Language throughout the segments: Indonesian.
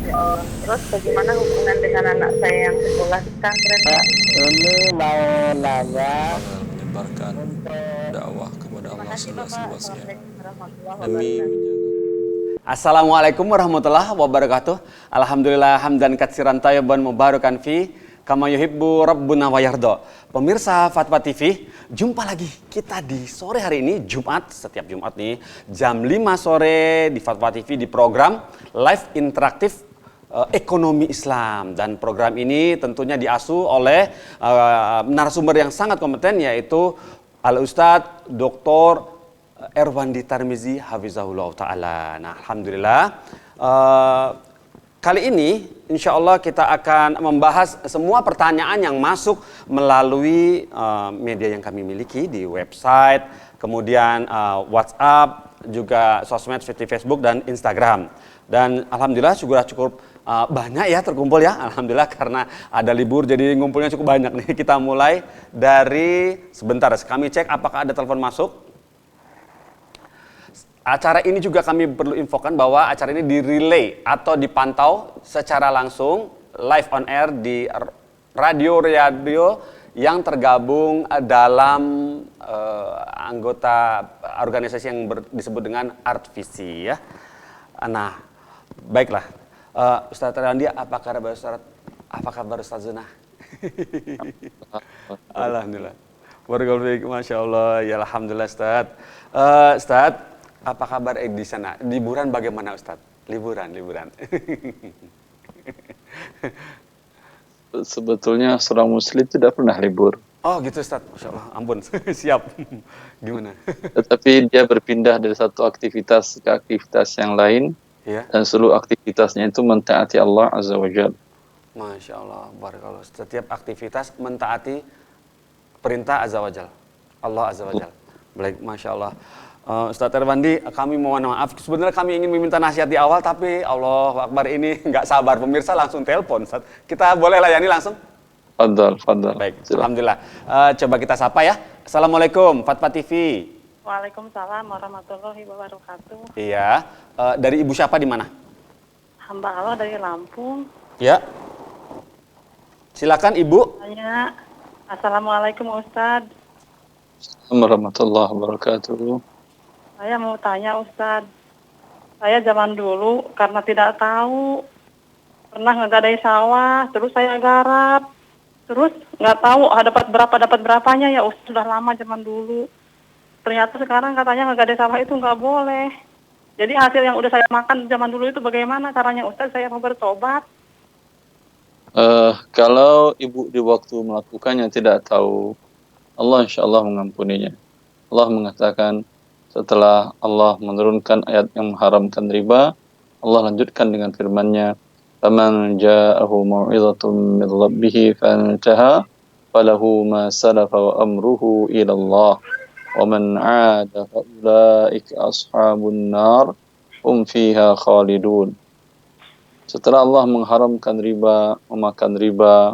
ya Allah. Terus bagaimana hubungan dengan anak saya yang sekolah di pesantren, Pak? Ini mau nanya Agar menyebarkan untuk dakwah kepada Terima Allah kasih, Bapak. seluas-luasnya Assalamualaikum warahmatullahi demi wabarakatuh. menjaga. Assalamualaikum warahmatullahi wabarakatuh. Alhamdulillah hamdan katsiran tayyiban mubarakan fi kama yuhibbu rabbuna wa yarda. Pemirsa Fatwa TV, jumpa lagi kita di sore hari ini Jumat, setiap Jumat nih jam 5 sore di Fatwa TV di program Live Interaktif Ekonomi Islam, dan program ini tentunya diasuh oleh narasumber yang sangat kompeten, yaitu Al Ustadz Dr. Erwandi Tarmizi Hafizahullah Ta'ala. Nah, Alhamdulillah kali ini insya Allah kita akan membahas semua pertanyaan yang masuk melalui media yang kami miliki di website, kemudian WhatsApp, juga sosmed seperti Facebook dan Instagram. Dan Alhamdulillah sudah cukup banyak ya terkumpul ya, Alhamdulillah, karena ada libur jadi ngumpulnya cukup banyak nih. Kita mulai dari sebentar, kami cek apakah ada telepon masuk. Acara ini juga kami perlu infokan bahwa acara ini direlay atau dipantau secara langsung live on air di radio-radio yang tergabung dalam anggota organisasi yang disebut dengan Artvisi ya. Nah, baiklah. Ustaz Randi, apa kabar Ustaz? Apa kabar Ustaz Zuna? Alhamdulillah. Warahmatullahi, Masya Allah. Ya Alhamdulillah Ustaz. Ustaz, apa kabar di sana? Liburan bagaimana Ustaz? Liburan. Sebetulnya seorang muslim tidak pernah libur, Oh gitu Ustaz, Masya Allah, ampun. Siap. Gimana? tetapi dia berpindah dari satu aktivitas ke aktivitas yang lain, Ya, dan seluruh aktivitasnya itu mentaati Allah Azza wa Jalla. Masya Allah, barakallah. Setiap aktivitas mentaati perintah Azza wa Jal, Allah Azza wa Jal. Baik, Masya Allah. Ustaz Erwandi, kami mohon maaf. Sebenarnya kami ingin meminta nasihat di awal, tapi Allah Akbar ini nggak sabar. Pemirsa langsung telepon, Ustaz. Kita boleh layani langsung? Fadal. Baik, Silakan. Alhamdulillah. Coba kita sapa ya. Assalamualaikum, Fatwa TV. Waalaikumsalam warahmatullahi wabarakatuh. Iya, dari Ibu siapa di mana? Hamba Allah dari Lampung. Ya. Silakan Ibu. Tanya, Assalamualaikum Ustadz. Warahmatullahi wabarakatuh. Saya mau tanya Ustadz. Saya zaman dulu karena tidak tahu pernah ngegadai sawah, terus saya garap, terus nggak tahu dapat berapanya ya Ustadz, sudah lama zaman dulu. Ternyata sekarang katanya ngegadai sawah itu nggak boleh. Jadi hasil yang udah saya makan zaman dulu itu bagaimana caranya Ustadz? Saya mau bertobat. Kalau ibu di waktu melakukannya tidak tahu, Allah insya Allah mengampuninya. Allah mengatakan setelah Allah menurunkan ayat yang mengharamkan riba, Allah lanjutkan dengan firman-Nya, "Faman ja'ahu mau'izatun min rabbih fantaha falahu ma salafa wa amruhu ila Allah wa man 'ada fa ulaika ashabun nar hum fiha khalidun." Setelah Allah mengharamkan riba, memakan riba,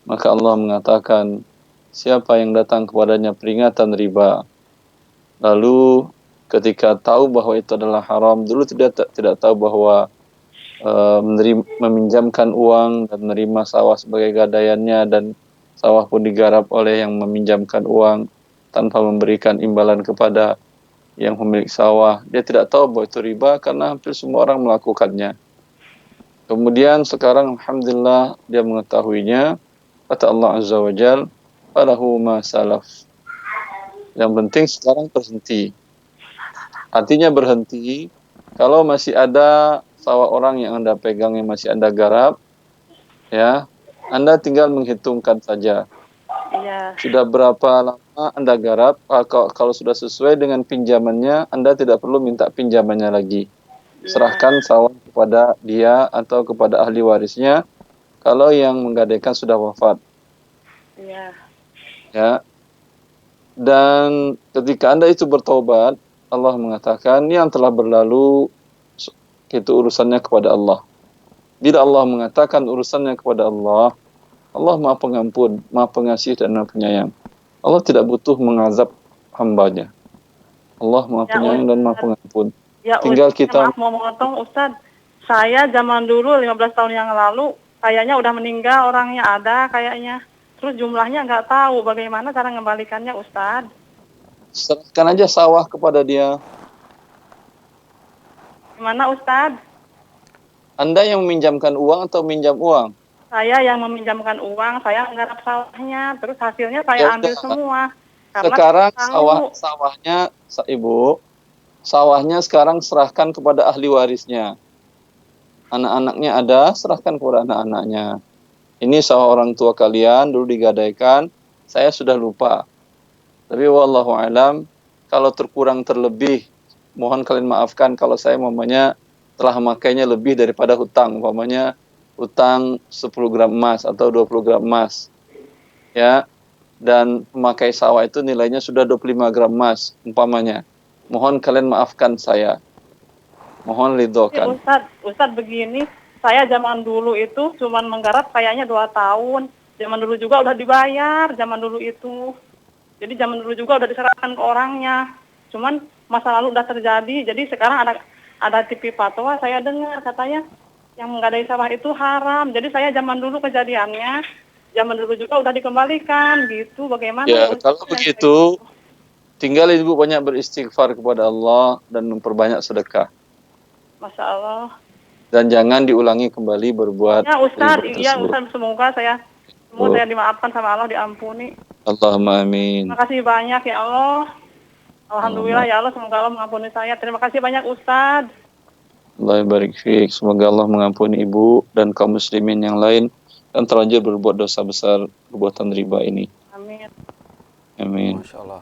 maka Allah mengatakan, siapa yang datang kepadanya peringatan riba, lalu ketika tahu bahwa itu adalah haram, dulu tidak tahu bahwa meminjamkan uang dan menerima sawah sebagai gadaiannya, dan sawah pun digarap oleh yang meminjamkan uang tanpa memberikan imbalan kepada yang pemilik sawah. Dia tidak tahu bahwa itu riba karena hampir semua orang melakukannya. Kemudian sekarang alhamdulillah dia mengetahuinya. Kata Allah Azza wa Jal, falahu ma salaf. Yang penting sekarang berhenti. Artinya berhenti kalau masih ada sawah orang yang Anda pegang, yang masih Anda garap, ya, Anda tinggal menghitungkan saja. Iya. Sudah berapa lama Anda garap, kalau sudah sesuai dengan pinjamannya, Anda tidak perlu minta pinjamannya lagi. Serahkan sawah kepada dia atau kepada ahli warisnya kalau yang menggadaikan sudah wafat. Iya. Ya. Dan ketika Anda itu bertobat, Allah mengatakan yang telah berlalu itu urusannya kepada Allah. Bila Allah mengatakan urusannya kepada Allah, Allah Maha Pengampun, Maha Pengasih dan Maha Penyayang. Allah tidak butuh mengazab hambanya. Allah Maha Penyayang dan Maha Pengampun. Ya, Tinggal kita, maaf mau memotong Ustadz. Saya zaman dulu 15 tahun yang lalu kayaknya udah meninggal, orangnya ada kayaknya. Terus jumlahnya nggak tahu bagaimana cara mengembalikannya Ustadz. Serahkan aja sawah kepada dia. Gimana Ustadz? Anda yang meminjamkan uang atau minjam uang? Saya yang meminjamkan uang, saya menggarap sawahnya, terus hasilnya saya Ya ambil udah. semua. Karena Sekarang tahu. Ibu, sawahnya sekarang serahkan kepada ahli warisnya. Anak-anaknya ada, serahkan kepada anak-anaknya. Ini sawah orang tua kalian dulu digadaikan, saya sudah lupa. Tapi wallahu alam, kalau terkurang terlebih, mohon kalian maafkan kalau saya umpamanya telah memakainya lebih daripada hutang, umpamanya hutang 10 gram emas atau 20 gram emas. Ya. Dan memakai sawah itu nilainya sudah 25 gram emas umpamanya. Mohon kalian maafkan saya. Mohon ridhokan. Ustadz begini, saya zaman dulu itu cuman menggarap kayaknya 2 tahun. Zaman dulu juga udah dibayar, zaman dulu itu. Jadi zaman dulu juga udah diserahkan ke orangnya. Cuman masa lalu udah terjadi, jadi sekarang ada TV fatwa saya dengar katanya yang menggadai sawah itu haram. Jadi saya zaman dulu kejadiannya, zaman dulu juga udah dikembalikan gitu. Bagaimana? Ya, Ustadz? kalau begitu, tinggal ibu banyak beristighfar kepada Allah dan memperbanyak sedekah. Masya Allah. Dan jangan diulangi kembali berbuat Ya Ustadz, riba iya tersebut. Ustadz, semoga saya dimaafkan sama Allah, diampuni. Allahumma amin. Terima kasih banyak ya Allah. Alhamdulillah ya Allah, semoga Allah mengampuni saya. Terima kasih banyak Ustadz. Allah barik fiik. Semoga Allah mengampuni ibu dan kaum muslimin yang lain yang terlanjur berbuat dosa besar perbuatan riba ini. Amin. Amin. Masya Allah.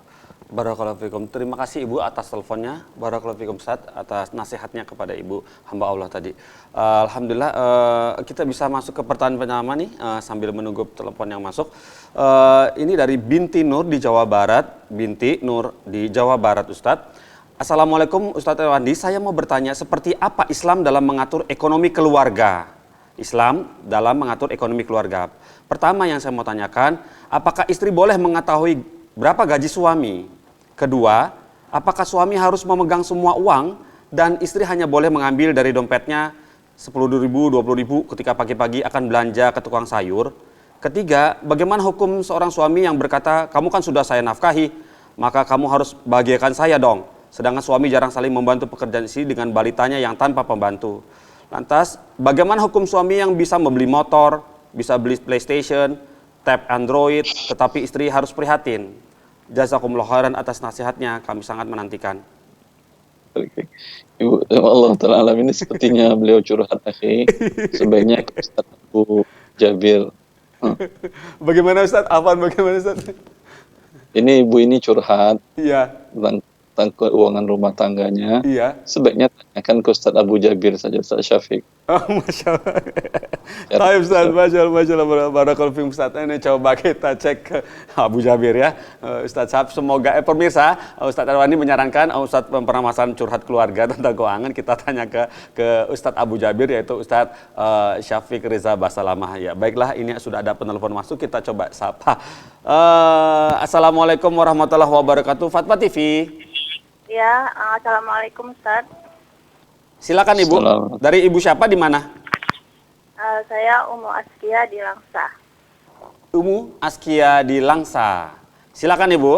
Barakallahu fikum. Terima kasih Ibu atas teleponnya. Barakallahu fikum Ustaz atas nasihatnya kepada Ibu hamba Allah tadi. Alhamdulillah kita bisa masuk ke pertanyaan pertama nih sambil menunggu telepon yang masuk. Ini dari Binti Nur di Jawa Barat. Binti Nur di Jawa Barat Ustadz. Assalamualaikum Ustadz Irwandi. Saya mau bertanya seperti apa Islam dalam mengatur ekonomi keluarga? Islam dalam mengatur ekonomi keluarga. Pertama yang saya mau tanyakan, apakah istri boleh mengetahui berapa gaji suami? Kedua, apakah suami harus memegang semua uang dan istri hanya boleh mengambil dari dompetnya 10.000, 20.000 ketika pagi-pagi akan belanja ke tukang sayur? Ketiga, bagaimana hukum seorang suami yang berkata, kamu kan sudah saya nafkahi, maka kamu harus bahagiakan saya dong. Sedangkan suami jarang saling membantu pekerjaan istri dengan balitanya yang tanpa pembantu. Lantas, bagaimana hukum suami yang bisa membeli motor, bisa beli PlayStation, tab Android, tetapi istri harus prihatin? Jazakumullah khairan atas nasihatnya, kami sangat menantikan. Oke. Ibu Allah Ta'ala alam ini sepertinya beliau curhat akhi. Sebaiknya ke Ustaz Abu Jabir. Bagaimana Ustaz? Apaan bagaimana Ustaz? Ini ibu ini curhat Iya. tentang keuangan rumah tangganya. Iya. Sebaiknya tanyakan ke Ustaz Abu Jabir saja, Ustaz Syafiq. Oh, Masya Allah. Hai Ustaz, Masya Allah, Barakallahu fiikum Ustaz. Ini coba kita cek ke Abu Jabir ya. Ustaz Sab, semoga pemirsa, Ustaz Irwandi menyarankan Ustaz permasalahan curhat keluarga tentang keuangan, kita tanya ke Ustaz Abu Jabir, yaitu Ustaz Syafiq Reza Basalamah. Ya, baiklah, ini sudah ada penelpon masuk, kita coba sapa. Assalamualaikum warahmatullahi wabarakatuh. Fatwa TV. Ya, assalamualaikum Ustaz. Silakan Ibu. Dari Ibu siapa di mana? Saya Umu Askia di Langsa. Umu Askia di Langsa. Silakan Ibu.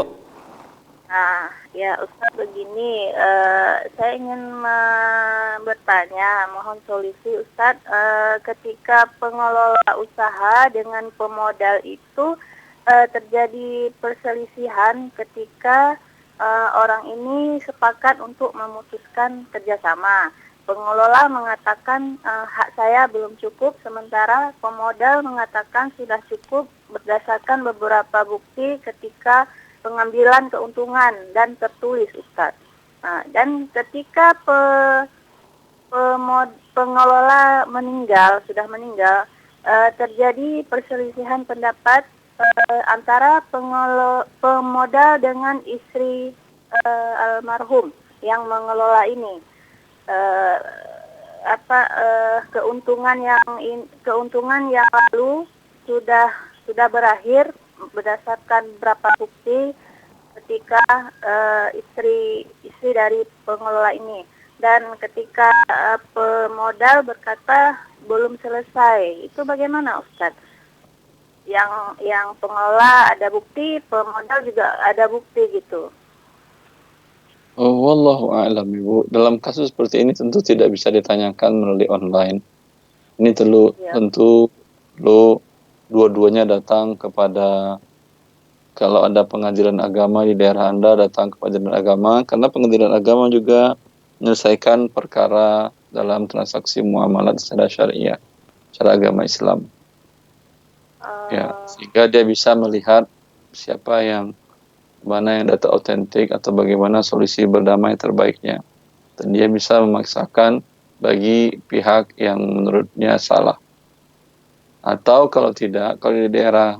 Nah, ya Ustaz begini, saya ingin bertanya, mohon solusi Ustaz, ketika pengelola usaha dengan pemodal itu terjadi perselisihan ketika orang ini sepakat untuk memutuskan kerjasama. Pengelola mengatakan hak saya belum cukup, sementara pemodal mengatakan sudah cukup berdasarkan beberapa bukti ketika pengambilan keuntungan dan tertulis Ustaz. Nah, dan ketika pengelola sudah meninggal, terjadi perselisihan pendapat antara pemodal dengan istri almarhum yang mengelola ini. Keuntungan yang lalu sudah berakhir berdasarkan berapa bukti ketika istri dari pengelola ini, dan ketika pemodal berkata belum selesai, itu bagaimana Ustadz? Yang pengelola ada bukti, pemodal juga ada bukti gitu. Oh, wallahu a'lam, Ibu. Dalam kasus seperti ini tentu tidak bisa ditanyakan melalui online. Ini tentu perlu dua-duanya datang kepada, kalau ada pengadilan agama di daerah Anda, datang ke pengadilan agama, karena pengadilan agama juga menyelesaikan perkara dalam transaksi muamalat secara syariah, secara agama Islam. Ya, sehingga dia bisa melihat siapa yang mana yang data otentik atau bagaimana solusi berdamai terbaiknya. Dan dia bisa memaksakan bagi pihak yang menurutnya salah. Atau kalau tidak, kalau di daerah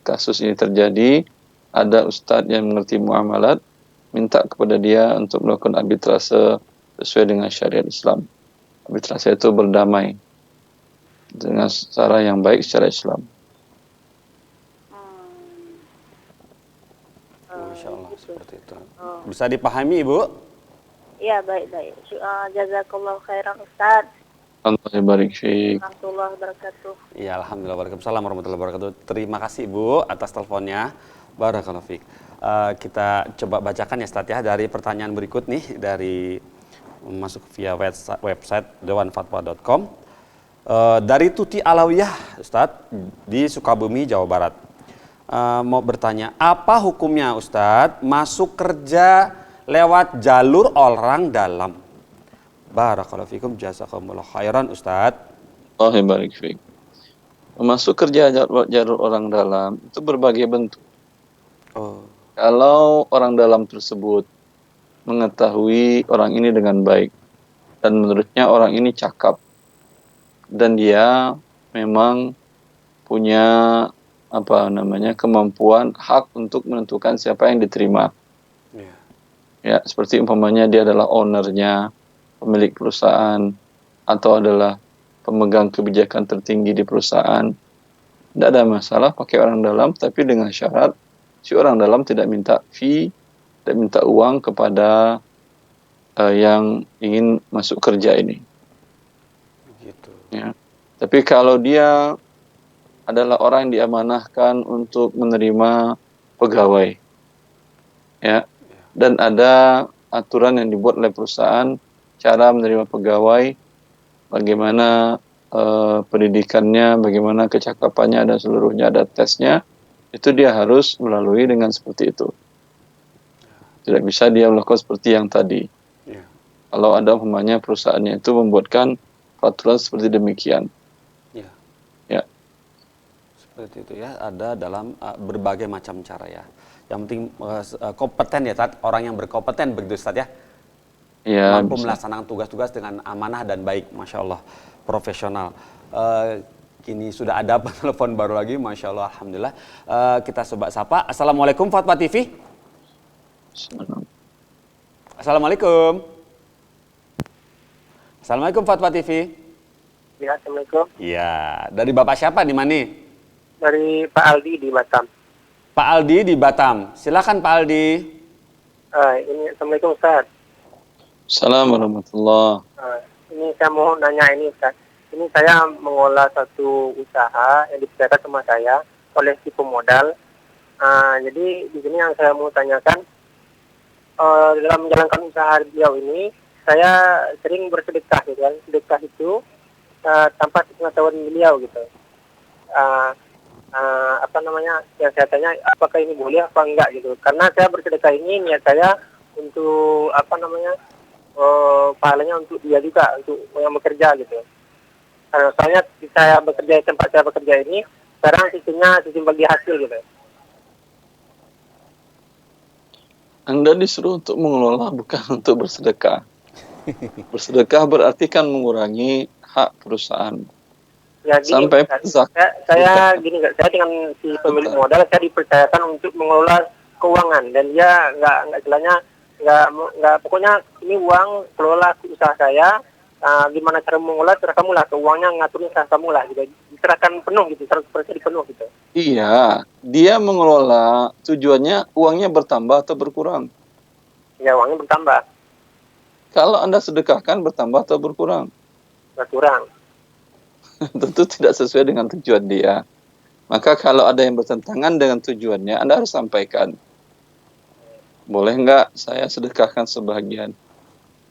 kasus ini terjadi, ada ustadz yang mengerti muamalat, minta kepada dia untuk melakukan arbitrase sesuai dengan syariat Islam. Arbitrase itu berdamai dengan cara yang baik secara Islam. Masya Allah, seperti itu. Bisa dipahami, Ibu? Iya, baik-baik. Jazakallahu khairan Ustaz. Allah barik fiik. Warahmatullahi wabarakatuh. Ya, alhamdulillah. Waalaikumsalam warahmatullahi wabarakatuh. Terima kasih, Ibu, atas teleponnya. Barakallahu fiik. Kita coba bacakan ya, Ustaz, ya, dari pertanyaan berikut nih, dari masuk via website dewanfatwa.com. Dari Tuti Alawiyah, Ustaz, di Sukabumi, Jawa Barat. Mau bertanya, apa hukumnya Ustadz masuk kerja lewat jalur orang dalam? Barakallahu fikum, jazakumullah khairan Ustadz. Allah barik fiik. Masuk kerja jalur orang dalam itu berbagai bentuk. Kalau orang dalam tersebut mengetahui orang ini dengan baik dan menurutnya orang ini cakap dan dia memang punya kemampuan hak untuk menentukan siapa yang diterima. Ya, seperti umpamanya dia adalah ownernya, pemilik perusahaan, atau adalah pemegang kebijakan tertinggi di perusahaan. Tidak ada masalah pakai orang dalam, tapi dengan syarat si orang dalam tidak minta fee, tidak minta uang kepada yang ingin masuk kerja ini. Gitu. Ya. Tapi kalau dia adalah orang yang diamanahkan untuk menerima pegawai, ya, dan ada aturan yang dibuat oleh perusahaan cara menerima pegawai, bagaimana pendidikannya, bagaimana kecakapannya dan seluruhnya, ada tesnya, itu dia harus melalui dengan seperti itu. Tidak bisa dia melakukan seperti yang tadi. Kalau ada umpamanya perusahaannya itu membuatkan peraturan seperti demikian. Seperti itu ya, ada dalam berbagai macam cara ya. Yang penting kompeten ya, Tad. Orang yang berkompeten begitu, Ustaz ya. Ya, mampu bisa melaksanakan tugas-tugas dengan amanah dan baik, Masya Allah, profesional. Kini sudah ada telepon baru lagi, Masya Allah, Alhamdulillah. Kita coba sapa. Assalamualaikum Fatwa TV. Assalamualaikum. Assalamualaikum Fatwa TV. Ya, Assalamualaikum. Ya, dari Bapak siapa di mana? Dari Pak Aldi di Batam. Pak Aldi di Batam. Silakan Pak Aldi. Assalamualaikum Ustaz. Assalamualaikum warahmatullahi. Ini saya mau nanya ini Ustaz. Ini saya mengolah satu usaha yang dipercayakan sama saya oleh si pemodal. Jadi di sini yang saya mau tanyakan, dalam menjalankan usaha beliau ini, saya sering bersedekah, gitu kan. Sedekah itu tanpa pengetahuan beliau gitu. Yang saya tanya apakah ini boleh apa enggak gitu, karena saya bersedekah ini niat saya untuk pahalanya untuk dia juga, untuk yang bekerja gitu. Soalnya saya bekerja di tempat saya bekerja ini sekarang sistem bagi hasil gitu. Anda disuruh untuk mengelola, bukan untuk bersedekah. Bersedekah berarti kan mengurangi hak perusahaan. Ya, gini, sampai saya gini, saya dengan si pemilik modal saya dipercayakan untuk mengelola keuangan, dan dia nggak pokoknya ini uang kelola usaha saya, gimana cara mengelola terserah kamu lah, keuangannya ngaturnya terserah kamu lah gitu, diserahkan penuh gitu, 100% penuh gitu. Iya, dia mengelola, tujuannya uangnya bertambah atau berkurang? Ya, uangnya bertambah. Kalau Anda sedekahkan bertambah atau berkurang? Berkurang. Tentu tidak sesuai dengan tujuan dia. Maka kalau ada yang bertentangan dengan tujuannya, Anda harus sampaikan. Boleh nggak saya sedekahkan sebagian?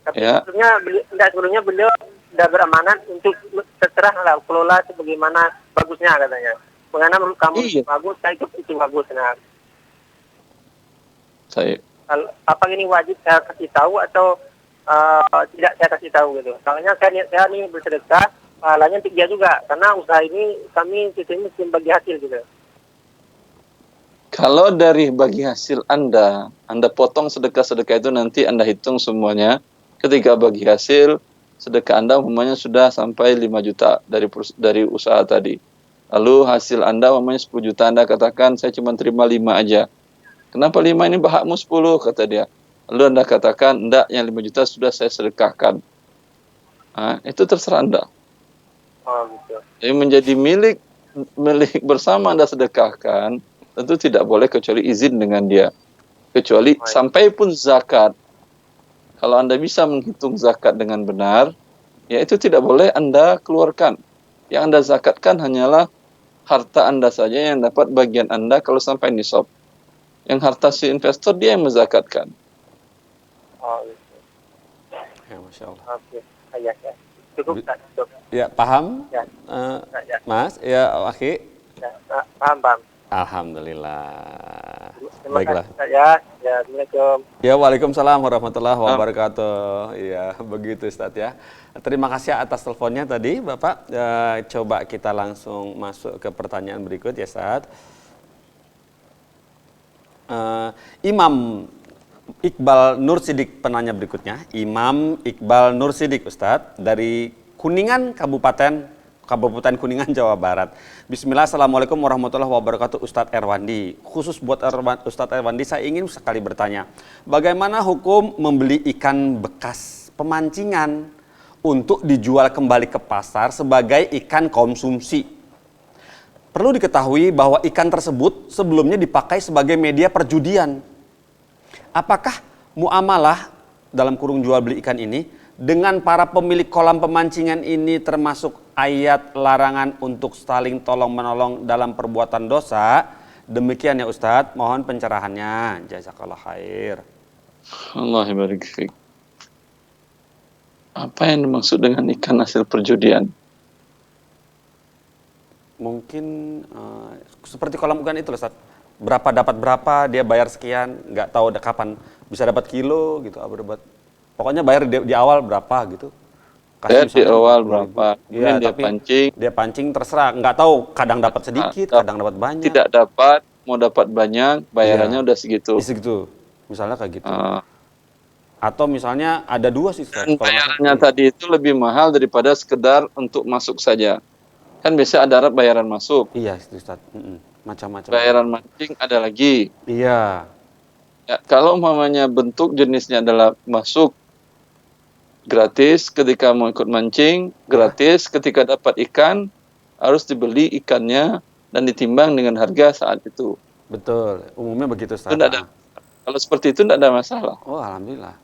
Tapi Ya. sebelumnya beliau sudah beramanat untuk terserah lah kelola sebagaimana bagusnya katanya. Mengenai menurut kamu Iya. bagus, saya itu bagus. Nah, Saya apa ini wajib saya kasih tahu atau tidak saya kasih tahu gitu. Soalnya saya nih bersedekah, pahalanya untuk dia juga karena usaha ini kami sistemnya bagi hasil gitu. Kalau dari bagi hasil Anda potong sedekah-sedekah itu nanti Anda hitung semuanya. Ketika bagi hasil, sedekah Anda umpamanya sudah sampai 5 juta dari usaha tadi. Lalu hasil Anda umpamanya 10 juta, Anda katakan saya cuma terima 5 aja. Kenapa 5 ini hakmu 10, kata dia. Lalu Anda katakan, enggak, yang 5 juta sudah saya sedekahkan. Nah, itu terserah Anda. Oh gitu. Jadi menjadi milik bersama Anda sedekahkan, tentu tidak boleh kecuali izin dengan dia. Kecuali sampai pun zakat. Kalau Anda bisa menghitung zakat dengan benar, ya itu tidak boleh Anda keluarkan. Yang Anda zakatkan hanyalah harta Anda saja yang dapat bagian Anda kalau sampai nisab. Yang harta si investor dia yang menzakatkan. Oh gitu. Ya, Masya Allah. Oke. Ya. Cukup tak? Cukup. Ya, paham? Ya. Ya. Mas, ya, Aki? Ya. Paham. Alhamdulillah. Terima Baiklah. kasih ya. Ya, Assalamualaikum. Ya, waalaikumsalam warahmatullahi wabarakatuh. Iya, begitu Ustadz ya. Terima kasih atas teleponnya tadi, Bapak. Coba kita langsung masuk ke pertanyaan berikut ya, Ustadz. Imam Iqbal Nur Sidik penanya berikutnya. Imam Iqbal Nur Sidik, Ustadz, dari Kuningan, Kabupaten Kuningan, Jawa Barat. Bismillah, Assalamualaikum warahmatullahi wabarakatuh, Ustadz Erwandi. Khusus buat Ustadz Erwandi, saya ingin sekali bertanya, bagaimana hukum membeli ikan bekas pemancingan untuk dijual kembali ke pasar sebagai ikan konsumsi? Perlu diketahui bahwa ikan tersebut sebelumnya dipakai sebagai media perjudian. Apakah muamalah dalam kurung jual beli ikan ini dengan para pemilik kolam pemancingan ini termasuk ayat larangan untuk saling tolong-menolong dalam perbuatan dosa? Demikian ya Ustadz, mohon pencerahannya. Jazakallah khair. Allah barik fiik. Apa yang dimaksud dengan ikan hasil perjudian? Mungkin Seperti kolam ikan itu Ustadz. Berapa dapat berapa, dia bayar sekian, nggak tahu kapan bisa dapat kilo gitu. Pokoknya bayar di awal berapa gitu. Bayar di awal 40.000. berapa, Iya, kemudian dia pancing, terserah, nggak tahu kadang dapat sedikit, kadang dapat banyak. tidak dapat, mau dapat banyak, bayarannya udah segitu. Segitu, misalnya kayak gitu. Atau misalnya ada dua sih. Dan bayarannya tadi itu lebih mahal daripada sekedar untuk masuk saja. Kan biasa ada bayaran masuk. Iya, Ustaz. Macam-macam. Bayaran mancing ada lagi. Iya. Ya, kalau umpamanya bentuk jenisnya adalah masuk gratis ketika mau ikut mancing, gratis ketika dapat ikan, harus dibeli ikannya dan ditimbang dengan harga saat itu. Betul, umumnya begitu Ustaz. Kalau seperti itu tidak ada masalah. Oh, alhamdulillah.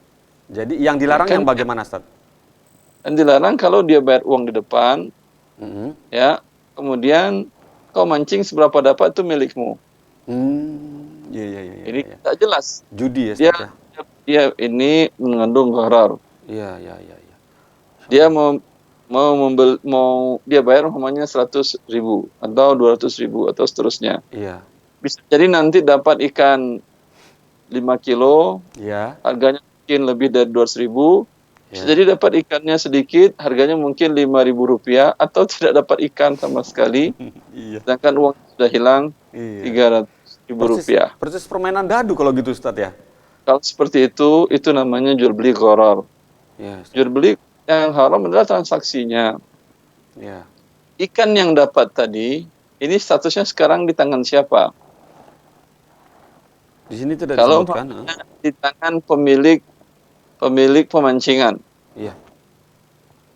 Jadi yang dilarang yang bagaimana Ustaz? Yang dilarang kalau dia bayar uang di depan, ya, kemudian kau mancing seberapa dapat itu milikmu. Iya. Ini tak jelas. Judi ya Ustaz. Dia ini mengandung gharar. Iya. Dia mau dia bayar umpamanya 100.000 atau 200.000 atau seterusnya. Iya. Bisa jadi nanti dapat ikan 5 kilo, harganya mungkin lebih dari 200.000. Bisa jadi dapat ikannya sedikit, harganya mungkin Rp5.000 atau tidak dapat ikan sama sekali. Sedangkan uang sudah hilang Rp300.000. Persis permainan dadu kalau gitu Ustaz ya. Kalau seperti itu namanya jual beli gharar. Jual beli yang haram adalah transaksinya. Ikan yang dapat tadi, ini statusnya sekarang di tangan siapa? Di sini tidak kalau disebutkan. Di tangan pemilik pemancingan. Iya.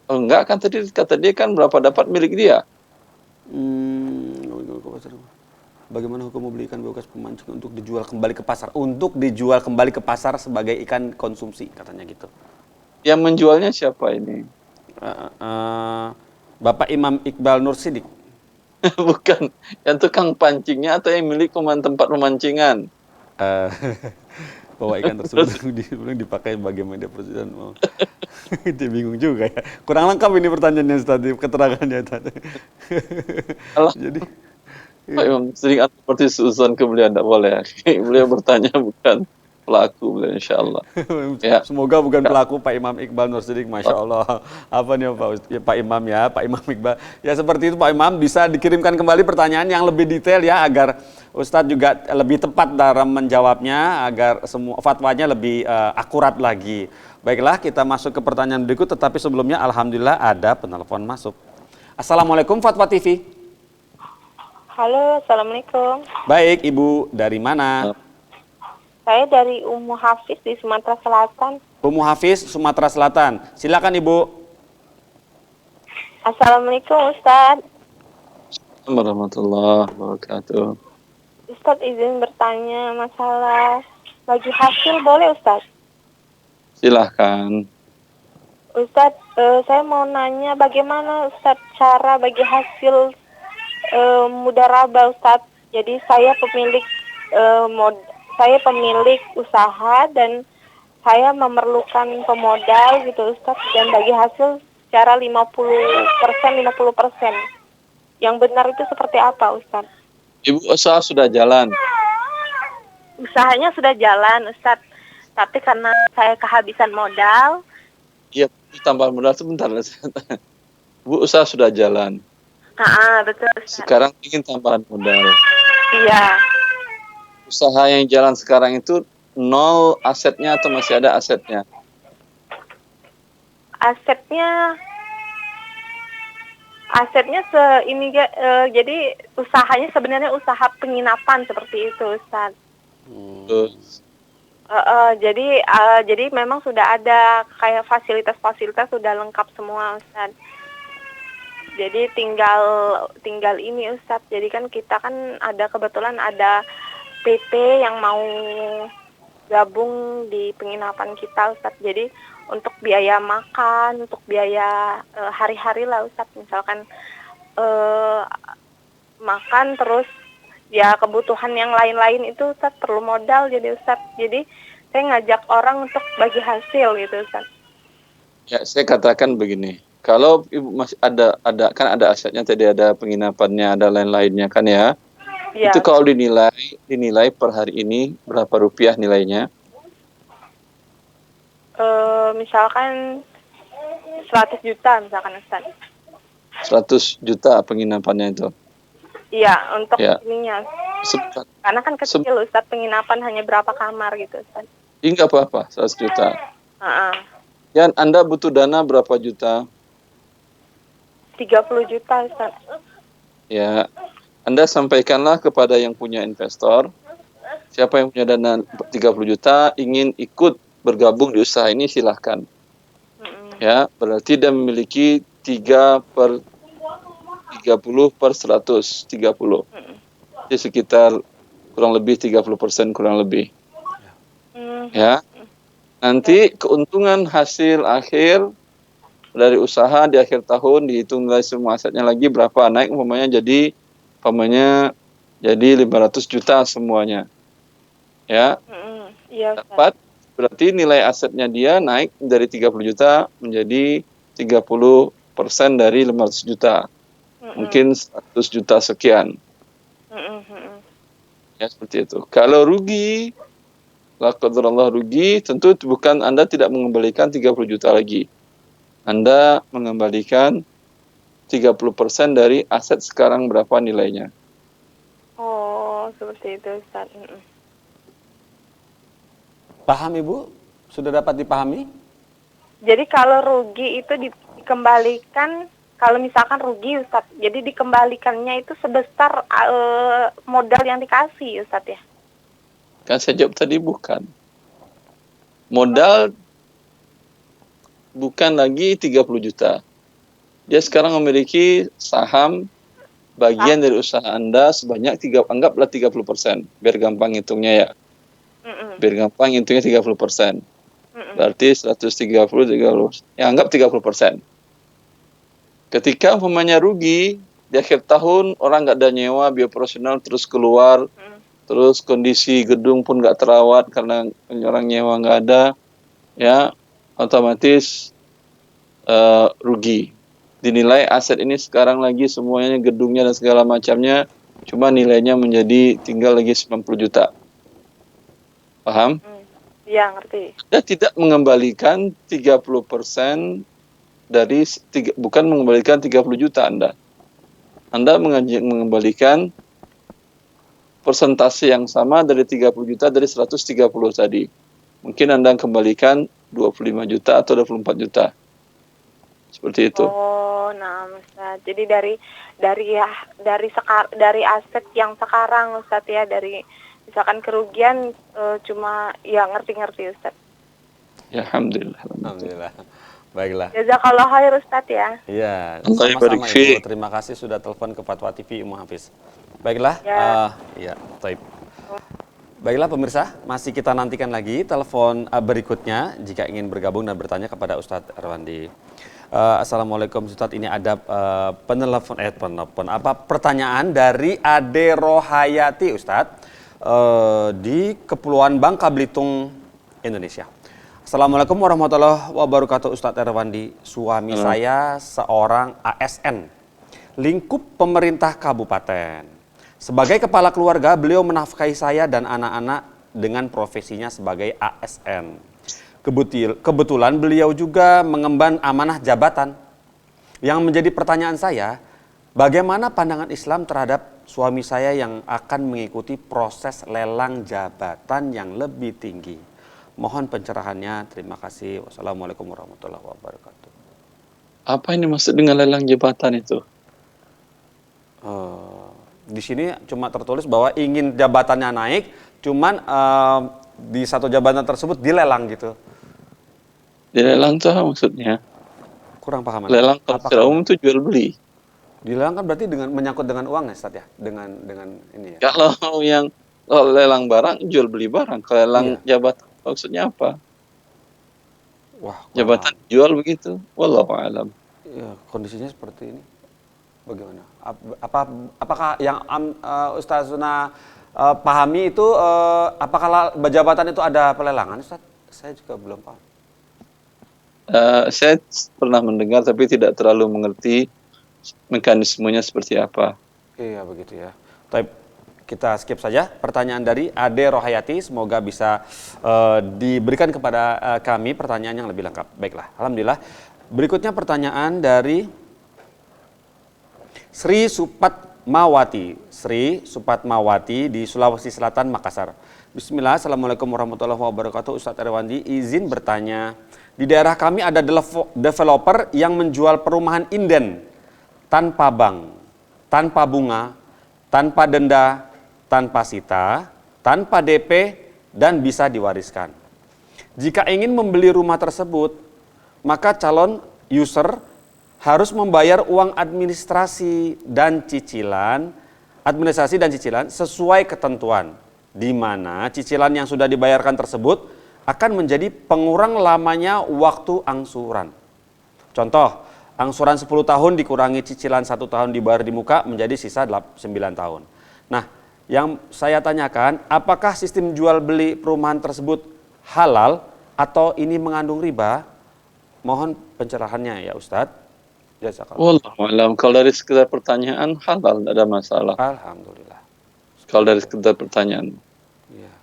Oh, enggak kan tadi kata dia kan berapa dapat milik dia. Bagaimana hukum membeli ikan bekas pemancing untuk dijual kembali ke pasar? Untuk dijual kembali ke pasar sebagai ikan konsumsi katanya gitu. Yang menjualnya siapa ini? Bapak Imam Iqbal Nur Sidik. Bukan, yang tukang pancingnya atau yang milik tempat pemancingan? Eh, Bahwa ikan tersebut dipakai bagi media perjudian. Itu bingung juga ya. Kurang lengkap ini pertanyaannya tadi, keterangannya tadi. Alah. Jadi Pak Imam sering seperti seuson ke beliau, tidak boleh. Beliau bertanya bukan pelaku beliau, insya Allah. Ya. semoga bukan pelaku Pak Imam Iqbal Nur Sidik, Masya Allah. Apa nih Pak Imam ya, Pak Imam Iqbal. Ya seperti itu Pak Imam, bisa dikirimkan kembali pertanyaan yang lebih detail ya, agar Ustadz juga lebih tepat dalam menjawabnya, agar semua fatwanya lebih akurat lagi. Baiklah, kita masuk ke pertanyaan berikut, tetapi sebelumnya Alhamdulillah ada penelpon masuk. Assalamualaikum Fatwa TV. Halo, Assalamualaikum. Baik, Ibu dari mana? Saya dari Ummu Hafiz di Sumatera Selatan. Ummu Hafiz, Sumatera Selatan. Silakan Ibu. Assalamualaikum Ustadz. Warahmatullahi wabarakatuh. Ustadz izin bertanya masalah bagi hasil boleh Ustadz? Silahkan. Ustadz, saya mau nanya bagaimana Ustadz cara bagi hasil mudharabah Ustadz. Jadi saya pemilik usaha dan saya memerlukan pemodal gitu Ustadz, dan bagi hasil secara 50%. Yang benar itu seperti apa Ustadz? Ibu usaha sudah jalan. Usahanya sudah jalan Ustadz, tapi karena saya kehabisan modal. Iya, tambah modal sebentar. Bu, usaha sudah jalan. Betul Ustadz. Sekarang ingin tambahan modal. Iya. Usaha yang jalan sekarang itu nol asetnya atau masih ada asetnya? Asetnya jadi usahanya sebenarnya usaha penginapan seperti itu Ustadz. Jadi memang sudah ada kayak fasilitas sudah lengkap semua Ustadz. Jadi tinggal ini Ustadz. Jadi kan kita kan kebetulan ada PT yang mau gabung di penginapan kita Ustadz. Jadi untuk biaya makan, untuk biaya hari-hari lah Ustadz. Misalkan makan, terus ya kebutuhan yang lain-lain itu Ustadz perlu modal jadi Ustadz. Jadi saya ngajak orang untuk bagi hasil gitu Ustadz. Ya, saya katakan begini. Kalau Ibu masih ada kan ada asetnya, tadi ada penginapannya, ada lain-lainnya kan ya. Ya. Itu kalau dinilai per hari ini berapa rupiah nilainya? Misalkan 100 juta misalkan Ustaz. 100 juta penginapannya itu. Iya, untuk Ya. ininya. Sebentar. Karena kan kecil Ustaz, penginapan hanya berapa kamar gitu Ustaz. Ini nggak apa-apa, 100 juta. Heeh. Dan Anda butuh dana berapa juta? 30 juta Ustaz. Ya, Anda sampaikanlah kepada yang punya investor, siapa yang punya dana 30 juta, ingin ikut bergabung di usaha ini, silahkan. Ya, berarti dia memiliki 3/30/100, 30. Jadi sekitar kurang lebih 30%, kurang lebih. Ya, nanti keuntungan hasil akhir dari usaha di akhir tahun dihitung dari semua asetnya lagi berapa, naik umpamanya jadi 500 juta semuanya. Ya. Iya, Dapat, berarti nilai asetnya dia naik dari 30 juta menjadi 30% dari 500 juta. Mungkin 100 juta sekian. Ya, seperti itu. Kalau rugi, la qadarullah rugi, tentu bukan Anda tidak mengembalikan 30 juta lagi. Anda mengembalikan 30% dari aset sekarang berapa nilainya. Oh, seperti itu Ustaz. Paham Ibu? Sudah dapat dipahami? Jadi kalau rugi itu dikembalikan, kalau misalkan rugi Ustaz, jadi dikembalikannya itu sebesar modal yang dikasih Ustaz ya? Kan saya jawab tadi bukan. Modal bukan lagi 30 juta. Dia sekarang memiliki saham bagian dari usaha Anda sebanyak anggaplah 30%. Biar gampang hitungnya ya. Biar gampang hitungnya 30%. Berarti 130, 30. Ya, anggap 30%. Ketika umpamanya rugi, di akhir tahun orang nggak ada nyewa, bioperasional terus keluar, terus kondisi gedung pun nggak terawat karena orang nyewa nggak ada, ya otomatis rugi. Dinilai aset ini sekarang lagi semuanya gedungnya dan segala macamnya, cuma nilainya menjadi tinggal lagi 90 juta. Paham? Iya, ngerti. Anda tidak mengembalikan 30% dari bukan mengembalikan 30 juta Anda. Anda mengembalikan persentase yang sama dari 30 juta dari 130 tadi. Mungkin Anda kembalikan 25 juta atau 24 juta. Seperti itu. Oh, nah Ustaz. Jadi dari aset yang sekarang Ustaz ya, dari misalkan kerugian cuma ya ngerti Ustaz. Ya, alhamdulillah. Alhamdulillah. Baiklah. Jazakallah khair Ustaz ya. Iya, Allah sama-sama barik Ibu. fiik. Terima kasih sudah telepon ke Fatwa TV Umu Hafiz. Baiklah. Ya. Ya, taib. Baiklah pemirsa, masih kita nantikan lagi telepon berikutnya jika ingin bergabung dan bertanya kepada Ustadz Erwandi. Assalamualaikum Ustadz, ini ada pertanyaan dari Ade Rohayati Ustadz di Kepulauan Bangka Belitung, Indonesia. Assalamualaikum warahmatullahi wabarakatuh Ustadz Erwandi. Suami saya seorang ASN, lingkup pemerintah kabupaten. Sebagai kepala keluarga, beliau menafkahi saya dan anak-anak dengan profesinya sebagai ASN. Kebetulan beliau juga mengemban amanah jabatan. Yang menjadi pertanyaan saya, bagaimana pandangan Islam terhadap suami saya yang akan mengikuti proses lelang jabatan yang lebih tinggi? Mohon pencerahannya, terima kasih. Wassalamualaikum warahmatullahi wabarakatuh. Apa ini maksud dengan lelang jabatan itu? Di sini cuma tertulis bahwa ingin jabatannya naik, cuman di satu jabatan tersebut dilelang gitu. Dilelang itu apa maksudnya? Kurang paham. Lelang kalau secara umum itu jual beli. Dilelang kan berarti dengan menyangkut dengan uang ya, Ustaz ya? Dengan ini ya. Kalau lelang barang, jual beli barang. Kalau lelang jabatan maksudnya apa? Wah, jabatan jual begitu. Wallahu a'lam. Ya, kondisinya seperti ini. Bagaimana? Apakah yang Ustaz Zuna pahami itu apakah jabatan itu ada pelelangan, Ustaz? Saya juga belum paham. Saya pernah mendengar tapi tidak terlalu mengerti mekanismenya seperti apa. Iya begitu ya. Tapi kita skip saja pertanyaan dari Ade Rohayati. Semoga bisa diberikan kepada kami pertanyaan yang lebih lengkap. Baiklah, alhamdulillah. Berikutnya pertanyaan dari Sri Supatmawati. Sri Supatmawati di Sulawesi Selatan, Makassar. Bismillah, Assalamualaikum warahmatullahi wabarakatuh. Ustadz Erwandi, izin bertanya. Di daerah kami ada developer yang menjual perumahan inden tanpa bank, tanpa bunga, tanpa denda, tanpa sita, tanpa DP, dan bisa diwariskan. Jika ingin membeli rumah tersebut, maka calon user harus membayar uang administrasi dan cicilan sesuai ketentuan, di mana cicilan yang sudah dibayarkan tersebut akan menjadi pengurang lamanya waktu angsuran. Contoh, angsuran 10 tahun dikurangi cicilan 1 tahun dibayar di muka menjadi sisa 9 tahun. Nah, yang saya tanyakan, apakah sistem jual beli perumahan tersebut halal atau ini mengandung riba? Mohon pencerahannya ya Ustadz. Wallahu a'lam. Kalau dari sekedar pertanyaan halal, tidak ada masalah. Alhamdulillah. Kalau dari sekedar pertanyaan. Iya.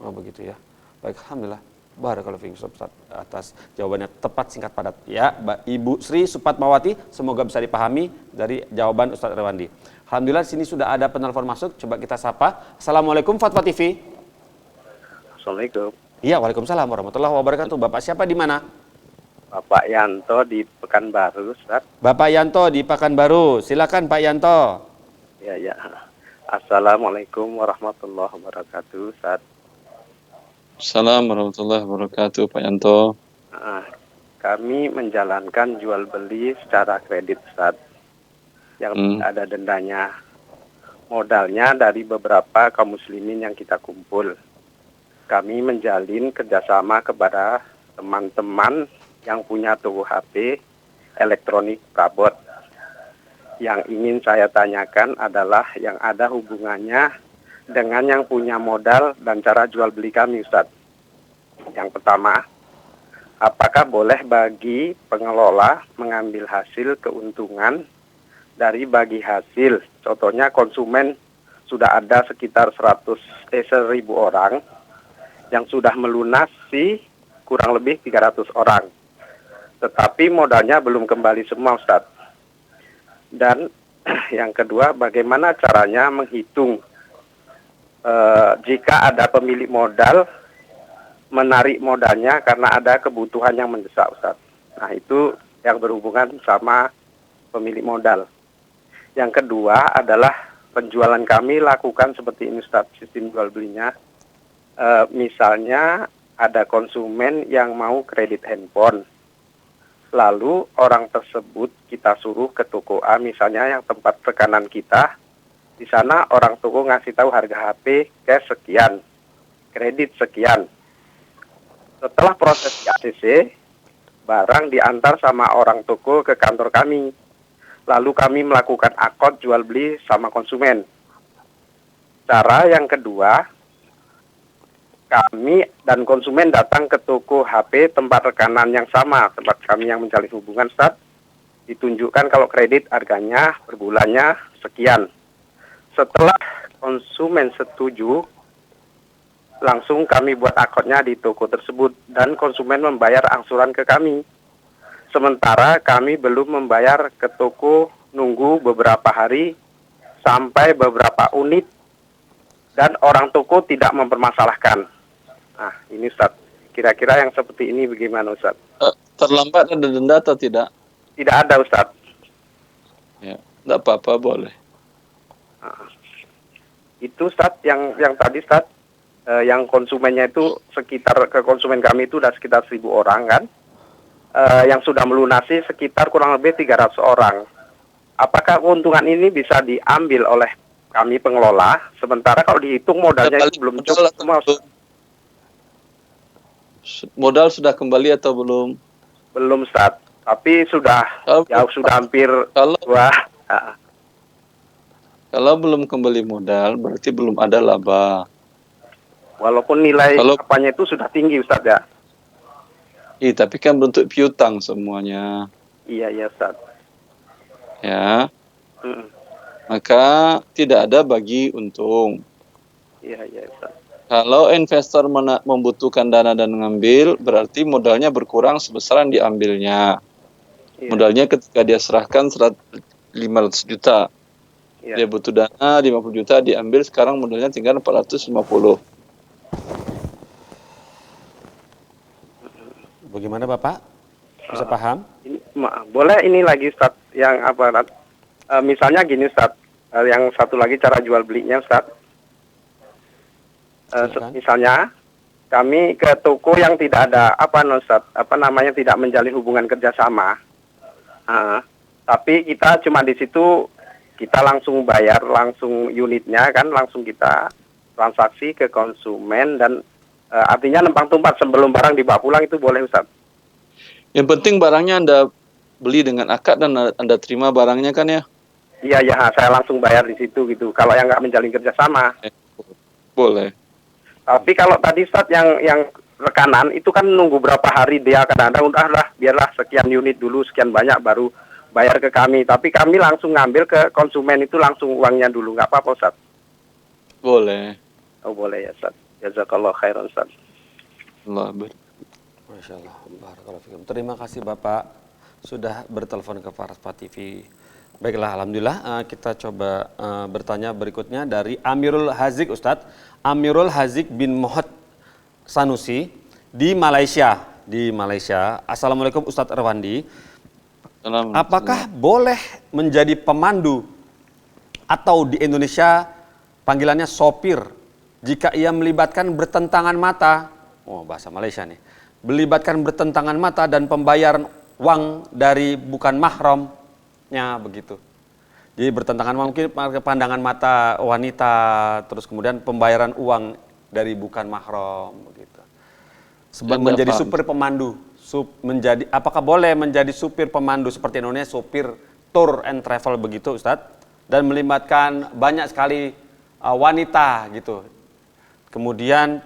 Oh begitu ya. Baik, alhamdulillah. Barakallahu fiikum Ustaz atas jawabannya tepat, singkat, padat. Ya, Ibu Sri Supatmawati, semoga bisa dipahami dari jawaban Ustaz Erwandi. Alhamdulillah, sini sudah ada penelpon masuk. Coba kita sapa. Assalamualaikum Fatwa TV. Assalamualaikum. Iya, waalaikumsalam warahmatullahi wabarakatuh. Bapak siapa di mana? Bapak Yanto di Pekanbaru, Ustaz. Bapak Yanto di Pekanbaru. Silakan Pak Yanto. Ya. Assalamualaikum warahmatullahi wabarakatuh, Ustaz. Assalamualaikum warahmatullahi wabarakatuh, Pak Yanto. Kami menjalankan jual beli secara kredit, Ustaz. Yang ada dendanya. Modalnya dari beberapa kaum muslimin yang kita kumpul. kami menjalin kerjasama kepada teman-teman yang punya toko HP elektronik perabot. Yang ingin saya tanyakan adalah yang ada hubungannya dengan yang punya modal dan cara jual beli kami, Ustadz. Yang pertama, apakah boleh bagi pengelola mengambil hasil keuntungan dari bagi hasil? Contohnya konsumen sudah ada sekitar 1.000 orang yang sudah melunasi kurang lebih 300 orang. Tetapi modalnya belum kembali semua, Ustadz. Dan yang kedua, bagaimana caranya menghitung jika ada pemilik modal menarik modalnya karena ada kebutuhan yang mendesak, Ustaz. Nah, itu yang berhubungan sama pemilik modal. Yang kedua adalah penjualan kami lakukan seperti ini, Ustaz, sistem jual belinya. Misalnya ada konsumen yang mau kredit handphone. Lalu orang tersebut kita suruh ke toko A, misalnya yang tempat rekanan kita. Di sana orang toko ngasih tahu harga HP cash sekian, kredit sekian. Setelah proses ACC, barang diantar sama orang toko ke kantor kami. Lalu kami melakukan akad jual beli sama konsumen. Cara yang kedua, kami dan konsumen datang ke toko HP tempat rekanan yang sama, tempat kami yang menjalin hubungan, Ustaz. Ditunjukkan kalau kredit harganya per bulannya sekian. Setelah konsumen setuju, langsung kami buat akunnya di toko tersebut dan konsumen membayar angsuran ke kami. Sementara kami belum membayar ke toko, nunggu beberapa hari sampai beberapa unit dan orang toko tidak mempermasalahkan. Nah, ini Ustaz. Kira-kira yang seperti ini bagaimana, Ustaz? Terlambat ada denda atau tidak? Tidak ada, Ustaz. Ya, tidak apa-apa, boleh. Itu Ustaz yang tadi Ustaz, yang konsumennya itu sekitar, ke konsumen kami itu udah sekitar 1.000 orang kan, yang sudah melunasi sekitar kurang lebih 300 orang. Apakah keuntungan ini bisa diambil oleh kami pengelola, sementara kalau dihitung modalnya itu belum cukup semua? Modal sudah kembali atau belum? Belum, Ustaz, tapi sudah sudah hampir Kalau belum kembali modal, berarti belum ada laba. Walaupun nilai apanya itu sudah tinggi, Ustaz, ya. Iya, tapi kan bentuk piutang semuanya. Iya, Ustaz. Ya. Maka tidak ada bagi untung. Iya, Ustaz. Kalau investor membutuhkan dana dan mengambil, berarti modalnya berkurang sebesar yang diambilnya. Iya. Modalnya ketika dia serahkan 500 juta. Iya. Dia butuh dana 50 juta, diambil, sekarang modalnya tinggal 450. Bagaimana Bapak? Bisa paham? Boleh ini lagi, Ustaz, yang apa? Misalnya gini, Ustaz, yang satu lagi cara jual belinya, Ustaz. Misalnya kami ke toko yang tidak ada Ustaz, tidak menjalin hubungan kerjasama. Tapi kita cuma di situ kita langsung bayar langsung unitnya kan, langsung kita transaksi ke konsumen dan artinya nempang tumpat sebelum barang dibawa pulang, itu boleh, Ustaz? Yang penting barangnya Anda beli dengan akad dan Anda terima barangnya kan ya? Iya, saya langsung bayar di situ gitu. Kalau yang nggak menjalin kerjasama. Boleh. Tapi kalau tadi Ustaz yang rekanan itu kan nunggu berapa hari, dia kadang-kadang udahlah biarlah sekian unit dulu, sekian banyak baru bayar ke kami. Tapi kami langsung ngambil ke konsumen itu langsung uangnya dulu, nggak apa-apa, Ustaz? Boleh. Oh, boleh ya, Ustaz. Jazakallah khairan, Ustaz. Masya Allah. Terima kasih Bapak sudah bertelepon ke Faraspat TV. Baiklah, alhamdulillah, kita coba bertanya berikutnya dari Amirul Hazik, Ustadz. Amirul Hazik bin Mohd Sanusi di Malaysia. Assalamualaikum Ustadz Erwandi. Apakah boleh menjadi pemandu atau di Indonesia panggilannya sopir jika ia melibatkan bertentangan mata? Oh, bahasa Malaysia nih. Melibatkan bertentangan mata dan pembayaran uang dari bukan mahramnya begitu. Jadi bertentangan mungkin pandangan mata wanita, terus kemudian pembayaran uang dari bukan mahram begitu. Tidak Menjadi paham. supir pemandu, apakah boleh menjadi supir pemandu seperti Indonesia, supir tour and travel begitu Ustadz, dan melibatkan banyak sekali wanita gitu. Kemudian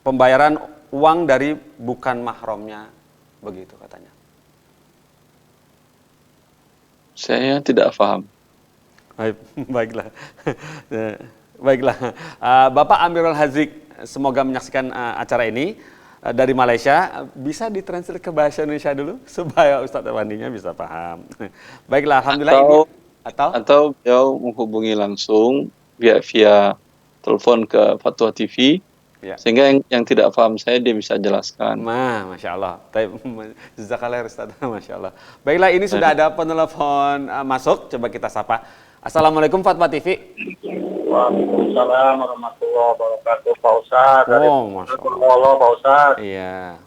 pembayaran uang dari bukan mahramnya begitu katanya. Saya tidak paham. Baiklah. Baiklah. Bapak Amirul Hazik, semoga menyaksikan acara ini dari Malaysia. Bisa ditranslate ke bahasa Indonesia dulu supaya Ustadz Erwandinya bisa paham. Baiklah, alhamdulillah ini Atau beliau menghubungi langsung via telepon ke Fatwa TV. ya. Sehingga yang tidak paham saya dia bisa jelaskan. Masya Allah. Jazakallah Ustaz. Masya Allah. Baiklah, ini sudah ada penelpon masuk. Coba kita sapa. Assalamualaikum Fatwa TV. Waalaikumsalam warahmatullahi wabarakatuh, Pak Ustadz. Masya Allah, Pak Ustadz. Iya.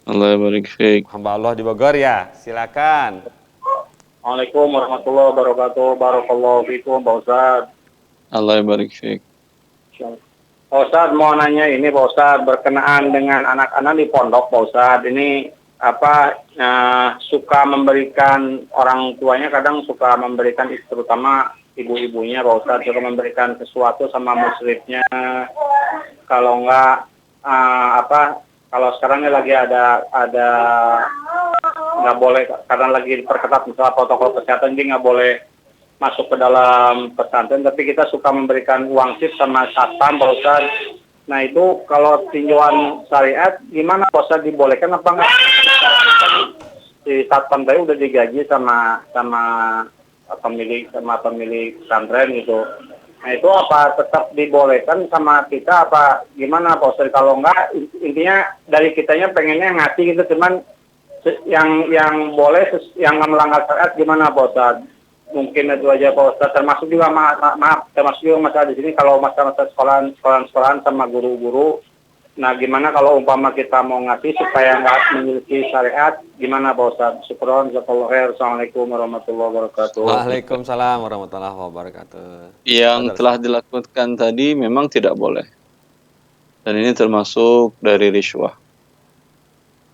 Allah barik fiik. Hamba Allah di Bogor ya. Silakan. Waalaikumsalam warahmatullahi wabarakatuh. Barakallahu fikum, Pak Ustadz. Allah barik fiik. Pak Ustadz mau nanya ini, Pak Ustadz, berkenaan dengan anak-anak di pondok, Pak Ustadz. Ini suka memberikan, orang tuanya kadang suka memberikan, terutama ibu-ibunya, Pak Ustadz, suka memberikan sesuatu sama muslimnya. Kalau enggak kalau sekarang ini lagi ada nggak boleh, karena lagi diperketat misalnya protokol kesehatan, jadi nggak boleh masuk ke dalam pesantren, tapi kita suka memberikan uang sip sama satpam, Pak Ustadz. Nah itu kalau tinjauan syariat gimana, Pak Ustadz, dibolehkan apa enggak? Si satpam tadi udah digaji sama pemilik pesantren gitu. Nah itu apa tetap dibolehkan sama kita apa gimana, Pak Ustadz? Kalau enggak, intinya dari kitanya pengennya ngasih gitu, cuman yang boleh yang melanggar syariat gimana, Pak Ustadz? Mungkin itu aja, Pak Ustadz. Termasuk juga termasuk juga masalah di sini kalau masalah sekolahan sama guru-guru. Nah, gimana kalau umpama kita mau ngasih supaya nggak memiliki syariat, gimana, Pak Ustadz? Syukron, jazakallahu khair. Assalamualaikum warahmatullahi wabarakatuh. Waalaikumsalam warahmatullahi wabarakatuh. Yang telah dilakukan tadi memang tidak boleh. Dan ini termasuk dari riswah.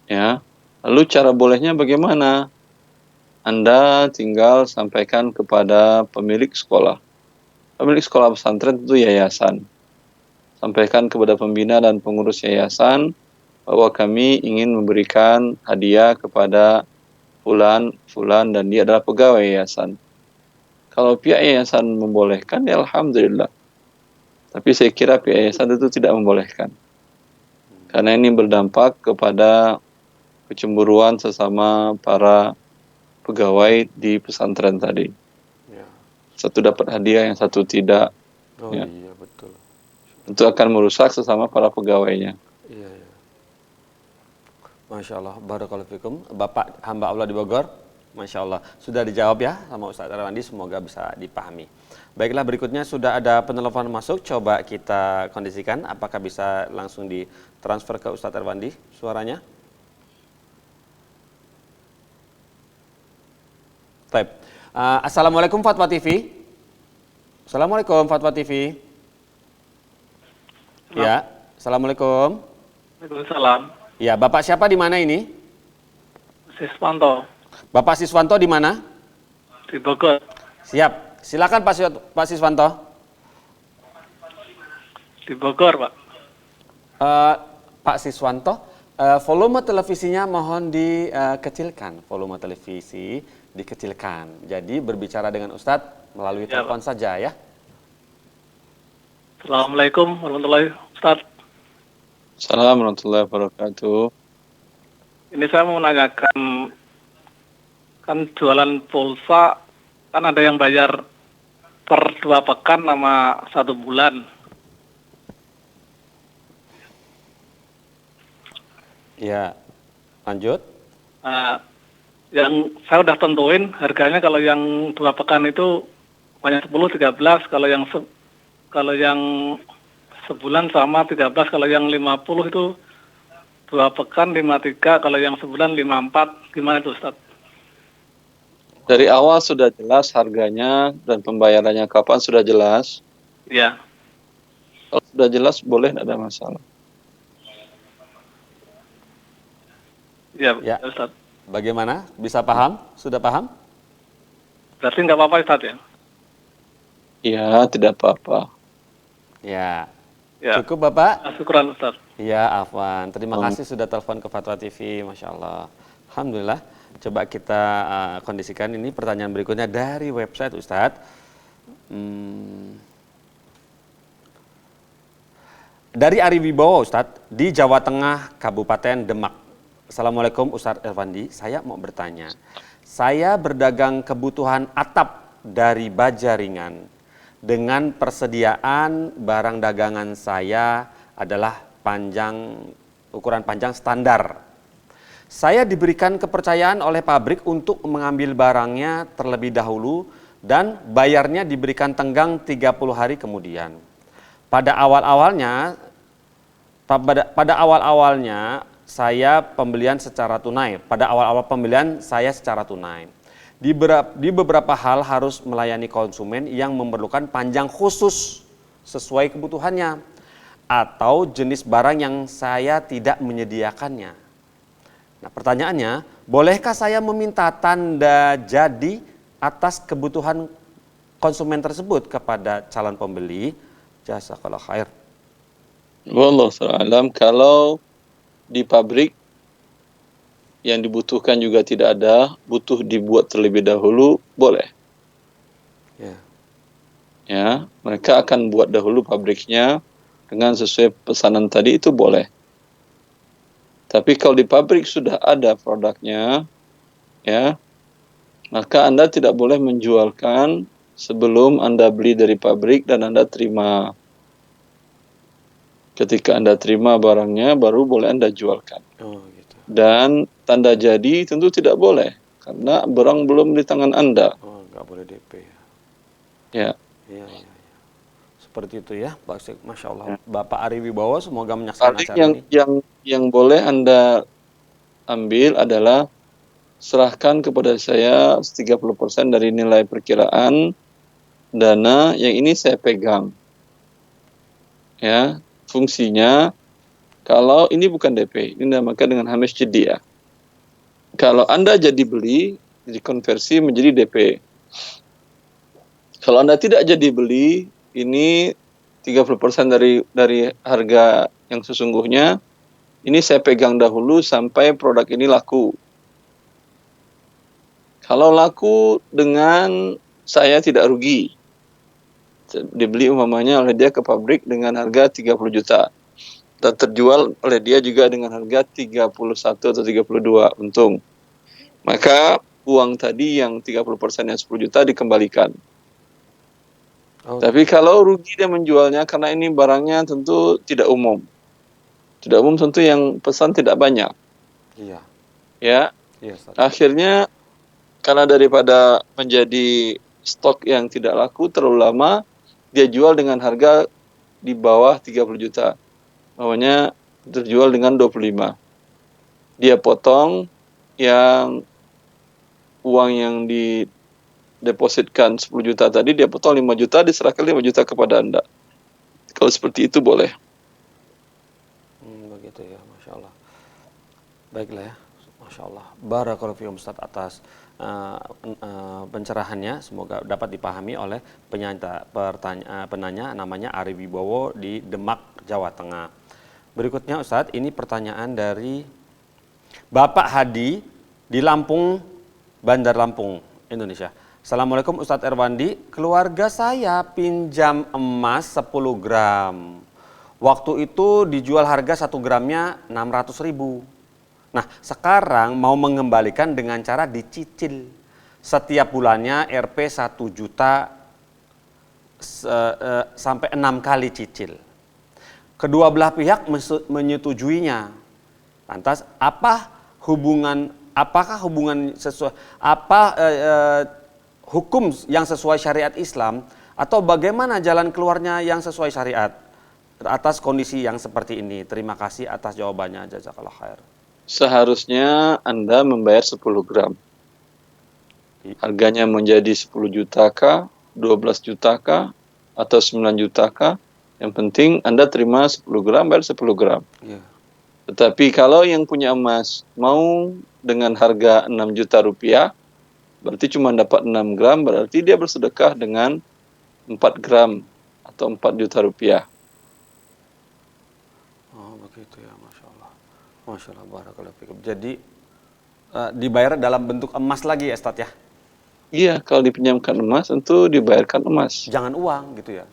Ya. Lalu cara bolehnya bagaimana? Anda tinggal sampaikan kepada pemilik sekolah. Pemilik sekolah pesantren itu yayasan. Sampaikan kepada pembina dan pengurus yayasan bahwa kami ingin memberikan hadiah kepada fulan dan dia adalah pegawai yayasan. Kalau pihak yayasan membolehkan, ya alhamdulillah. Tapi saya kira pihak yayasan itu tidak membolehkan. Karena ini berdampak kepada kecemburuan sesama para pegawai di pesantren tadi. Ya. Satu dapat hadiah, yang satu tidak. Oh Ya. iya betul. Itu akan merusak sesama para pegawainya. Iya. Masya Allah. Barakallahu fikum. Bapak hamba Allah di Bogor. Masya Allah. Sudah dijawab ya sama Ustadz Erwandi. Semoga bisa dipahami. Baiklah, berikutnya sudah ada penelpon masuk. Coba kita kondisikan. Apakah bisa langsung ditransfer ke Ustadz Erwandi suaranya? Baik. Assalamualaikum Fatwa TV. Assalamualaikum Fatwa TV. Ya, assalamualaikum. Waalaikumsalam. Ya, Bapak siapa di mana ini? Siswanto Bapak Siswanto di mana? di Bogor. Siap. Silakan Pak Siswanto. Di Bogor, Pak. Pak Siswanto, volume televisinya mohon dikecilkan. Volume televisi dikecilkan. Jadi berbicara dengan Ustadz melalui Ya, telepon saja ya. Assalamualaikum warahmatullahi wabarakatuh. Assalamualaikum warahmatullahi wabarakatuh. Ini saya mau menanyakan, kan jualan pulsa, kan ada yang bayar per 2 pekan sama 1 bulan. Ya, lanjut. Yang saya udah tentuin harganya, kalau yang 2 pekan itu banyak 10, 13, kalau yang sebulan sama 13, kalau yang 50 itu 2 pekan 53, kalau yang sebulan 54. Gimana itu, Ustaz? Dari awal sudah jelas harganya dan pembayarannya kapan, sudah jelas. Iya. Kalau sudah jelas boleh, tidak ada masalah. Ya, Ya. Ustaz. Bagaimana? Bisa paham? Sudah paham? Berarti nggak apa-apa Ustaz ya? Ya, tidak apa-apa. Ya. Ya. Cukup Bapak? Syukuran Ustaz. Ya, Afwan. Terima kasih sudah telepon ke Fatwa TV. Masya Allah. Alhamdulillah. Coba kita kondisikan ini pertanyaan berikutnya dari website Ustadz. Dari Ari Wibowo Ustadz, di Jawa Tengah, Kabupaten Demak. Assalamualaikum Ustadz Irfandi. Saya mau bertanya. Saya berdagang kebutuhan atap dari baja ringan. Dengan persediaan barang dagangan saya adalah ukuran panjang standar. Saya diberikan kepercayaan oleh pabrik untuk mengambil barangnya terlebih dahulu dan bayarnya diberikan tenggang 30 hari kemudian. Pada awal-awalnya saya pembelian secara tunai. Pada awal-awal pembelian saya secara tunai. Di beberapa hal harus melayani konsumen yang memerlukan panjang khusus sesuai kebutuhannya atau jenis barang yang saya tidak menyediakannya. Nah, pertanyaannya, bolehkah saya meminta tanda jadi atas kebutuhan konsumen tersebut kepada calon pembeli? Jazakallah khair. Wallahu a'lam. Kalau di pabrik yang dibutuhkan juga tidak ada, butuh dibuat terlebih dahulu, boleh. Ya. Ya, mereka akan buat dahulu pabriknya dengan sesuai pesanan tadi, itu boleh. Tapi kalau di pabrik sudah ada produknya, ya, maka Anda tidak boleh menjualkan sebelum Anda beli dari pabrik dan Anda terima. Ketika Anda terima barangnya, baru boleh Anda jualkan. Oh, gitu. Dan tanda jadi tentu tidak boleh, karena barang belum di tangan Anda. Oh, nggak boleh DP. Ya. Iya. Seperti itu ya, Masya Allah. Bapak Ari Wibowo, semoga menyaksikan Paling acara ini. yang boleh Anda ambil adalah serahkan kepada saya 30% dari nilai perkiraan dana yang ini saya pegang. Ya, fungsinya kalau ini bukan DP, ini dinamakan dengan hamish jadiah. Kalau Anda jadi beli, dikonversi menjadi DP. Kalau Anda tidak jadi beli, ini 30% dari harga yang sesungguhnya, ini saya pegang dahulu sampai produk ini laku. Kalau laku dengan saya tidak rugi. Dibeli umpamanya oleh dia ke pabrik dengan harga 30 juta. Dan terjual oleh dia juga dengan harga 31 atau 32 untung. Maka uang tadi yang 30% yang 10 juta dikembalikan. Oh. Tapi kalau rugi dia menjualnya karena ini barangnya tentu tidak umum. Tidak umum tentu yang pesan tidak banyak. Iya. Ya. Iya, Ustaz. Akhirnya karena daripada menjadi stok yang tidak laku terlalu lama, dia jual dengan harga di bawah 30 juta. Namanya terjual dengan 25. Dia potong yang uang yang didepositkan 10 juta tadi, dia potong 5 juta, diserahkan 5 juta kepada Anda. Kalau seperti itu boleh. Begitu ya, Masya Allah. Baiklah ya, Masya Allah. Barakallahu fiikum Ustaz atas pencerahannya. Semoga dapat dipahami oleh penanya namanya Ari Wibowo di Demak, Jawa Tengah. Berikutnya Ustaz, ini pertanyaan dari Bapak Hadi di Lampung, Bandar Lampung, Indonesia. Assalamualaikum Ustadz Irfandi, keluarga saya pinjam emas 10 gram. Waktu itu dijual harga 1 gramnya 600.000. Nah, sekarang mau mengembalikan dengan cara dicicil. Setiap bulannya Rp 1 juta sampai 6 kali cicil. Kedua belah pihak menyetujuinya. Lantas apakah hubungan sesuai hukum yang sesuai syariat Islam atau bagaimana jalan keluarnya yang sesuai syariat atas kondisi yang seperti ini? Terima kasih atas jawabannya, jazakallah khair. Seharusnya Anda membayar 10 gram. Harganya menjadi 10 juta kah, 12 juta kah, atau 9 juta kah, Yang penting Anda terima 10 gram, bayar 10 gram. Iya. Tetapi kalau yang punya emas mau dengan harga 6 juta rupiah, berarti cuma dapat 6 gram, berarti dia bersedekah dengan 4 gram atau 4 juta rupiah. Oh begitu ya, Masya Allah. Masya Allah, barakallahu fikum. Jadi dibayar dalam bentuk emas lagi ya Ustadz ya? Iya, kalau dipinjamkan emas tentu dibayarkan emas. Jangan uang gitu ya?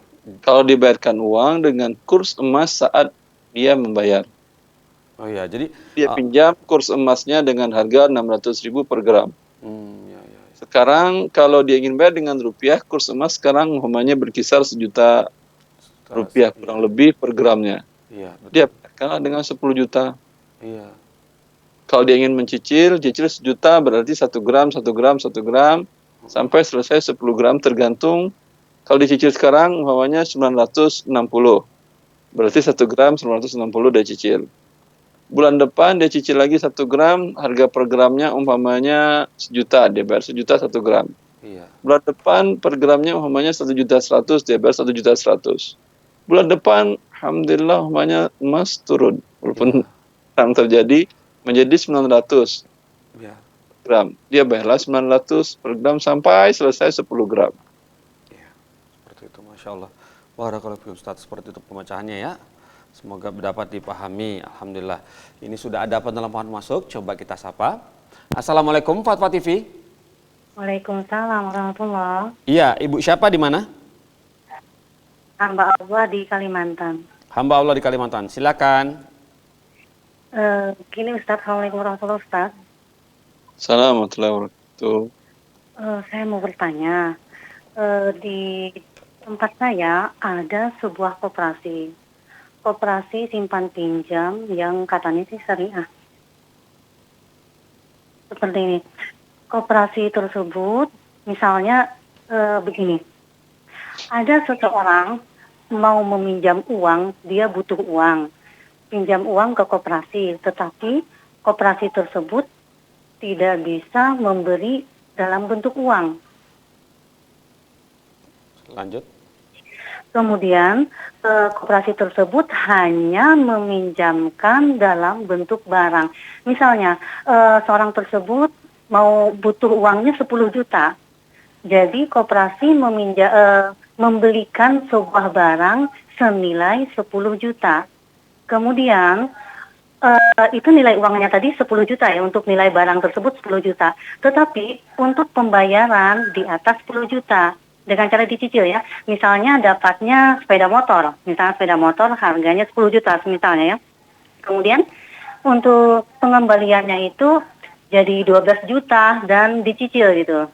Kalau dibayarkan uang dengan kurs emas saat dia membayar. Oh iya, jadi Dia pinjam kurs emasnya dengan harga 600.000 per gram. ya, ya. Sekarang kalau dia ingin bayar dengan rupiah, kurs emas sekarang umpamanya berkisar 1 juta rupiah kurang lebih per gramnya. Iya, betul. Dia bayarkanlah dengan 10 juta. Iya. Kalau dia ingin mencicil, cicil 1 juta berarti 1 gram, 1 gram, 1 gram sampai selesai 10 gram tergantung. Kalau dicicil sekarang umpamanya 960. Berarti 1 gram 960 dia cicil. Bulan depan dia cicil lagi 1 gram, harga per gramnya umpamanya 1 juta, dia bayar 1 juta 1 gram. Iya. Bulan depan per gramnya umpamanya 1.100.000, dia bayar 1.100.000. Bulan depan, alhamdulillah umpamanya emas turun, walaupun yang terjadi menjadi 900 Iya. gram. Dia bayarlah 900 per gram sampai selesai 10 gram. Iya. Seperti itu, Masya Allah. Barakallahu fikum Ustadz, seperti itu pemecahannya ya. Semoga dapat dipahami. Alhamdulillah. Ini sudah ada penelpon masuk. Coba kita sapa. Assalamualaikum Fatwa TV. Waalaikumsalam warahmatullahi. Iya, Ibu siapa di mana? Hamba Allah di Kalimantan. Hamba Allah di Kalimantan. Silakan. Gini Ustadz, Assalamualaikum warahmatullahi Ustadz. Assalamualaikum warahmatullahi wabarakatuh. Saya mau bertanya, di tempat saya ada sebuah koperasi simpan pinjam yang katanya sih syariah. Seperti ini, koperasi tersebut misalnya begini, ada seseorang mau meminjam uang, dia butuh uang, pinjam uang ke koperasi, tetapi koperasi tersebut tidak bisa memberi dalam bentuk uang. Lanjut. Kemudian koperasi tersebut hanya meminjamkan dalam bentuk barang. Misalnya seorang tersebut mau butuh uangnya 10 juta. Jadi koperasi membelikan sebuah barang senilai 10 juta. Kemudian itu nilai uangnya tadi 10 juta ya, untuk nilai barang tersebut 10 juta. Tetapi untuk pembayaran di atas 10 juta. Dengan cara dicicil ya, misalnya dapatnya sepeda motor, misalnya sepeda motor harganya 10 juta misalnya ya. Kemudian untuk pengembaliannya itu jadi 12 juta dan dicicil gitu.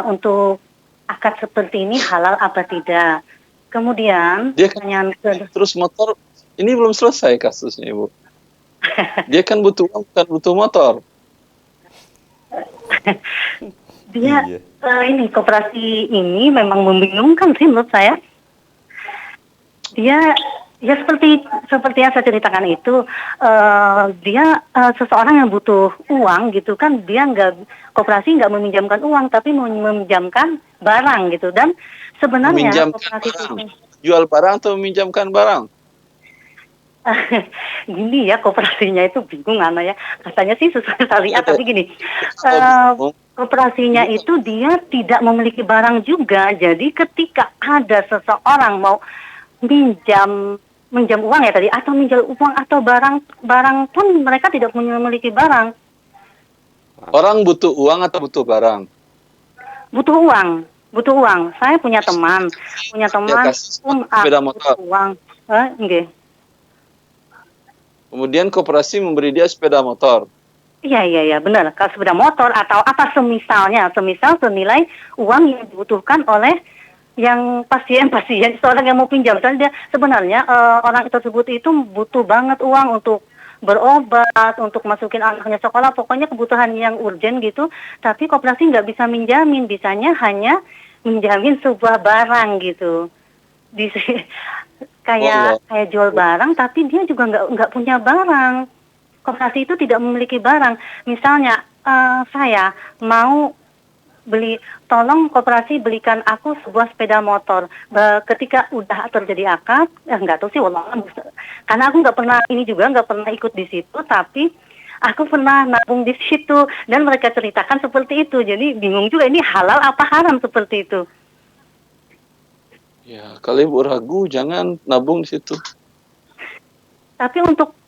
Untuk akad seperti ini halal apa tidak? Kemudian Dia kan terus motor, ini belum selesai kasusnya Ibu. Dia kan butuh uang, bukan butuh motor. Dia ini koperasi ini memang membingungkan sih menurut saya. Dia ya seperti yang saya ceritakan itu, dia seseorang yang butuh uang gitu kan, dia koperasi nggak meminjamkan uang tapi meminjamkan barang gitu. Dan sebenarnya koperasi itu jual barang atau meminjamkan barang? Gini ya, koperasinya itu bingung ya. Katanya sih sesuai syariat, tapi gini, koperasinya itu dia tidak memiliki barang juga. Jadi ketika ada seseorang mau minjam uang ya tadi, atau minjam uang atau barang pun mereka tidak memiliki barang. Orang butuh uang atau butuh barang? Butuh uang. Saya punya teman pun sepeda motor. Butuh uang. Enggak. Kemudian koperasi memberi dia sepeda motor. Iya, benar. Kalau sepeda motor atau apa semisal senilai uang yang dibutuhkan oleh yang pasien seorang yang mau pinjam. Dan dia sebenarnya orang tersebut itu butuh banget uang untuk berobat, untuk masukin anaknya sekolah, pokoknya kebutuhan yang urgent gitu. Tapi koperasi nggak bisa minjamin, bisanya hanya minjamin sebuah barang gitu. Kayak jual barang, tapi dia juga nggak punya barang. Koperasi itu tidak memiliki barang. Misalnya saya mau tolong koperasi belikan aku sebuah sepeda motor. Ketika udah terjadi akad, nggak tahu sih, wallahualam, karena aku nggak pernah ikut di situ, tapi aku pernah nabung di situ dan mereka ceritakan seperti itu. Jadi bingung juga ini halal apa haram seperti itu. Ya, kalau ibu ragu jangan nabung di situ. Tapi untuk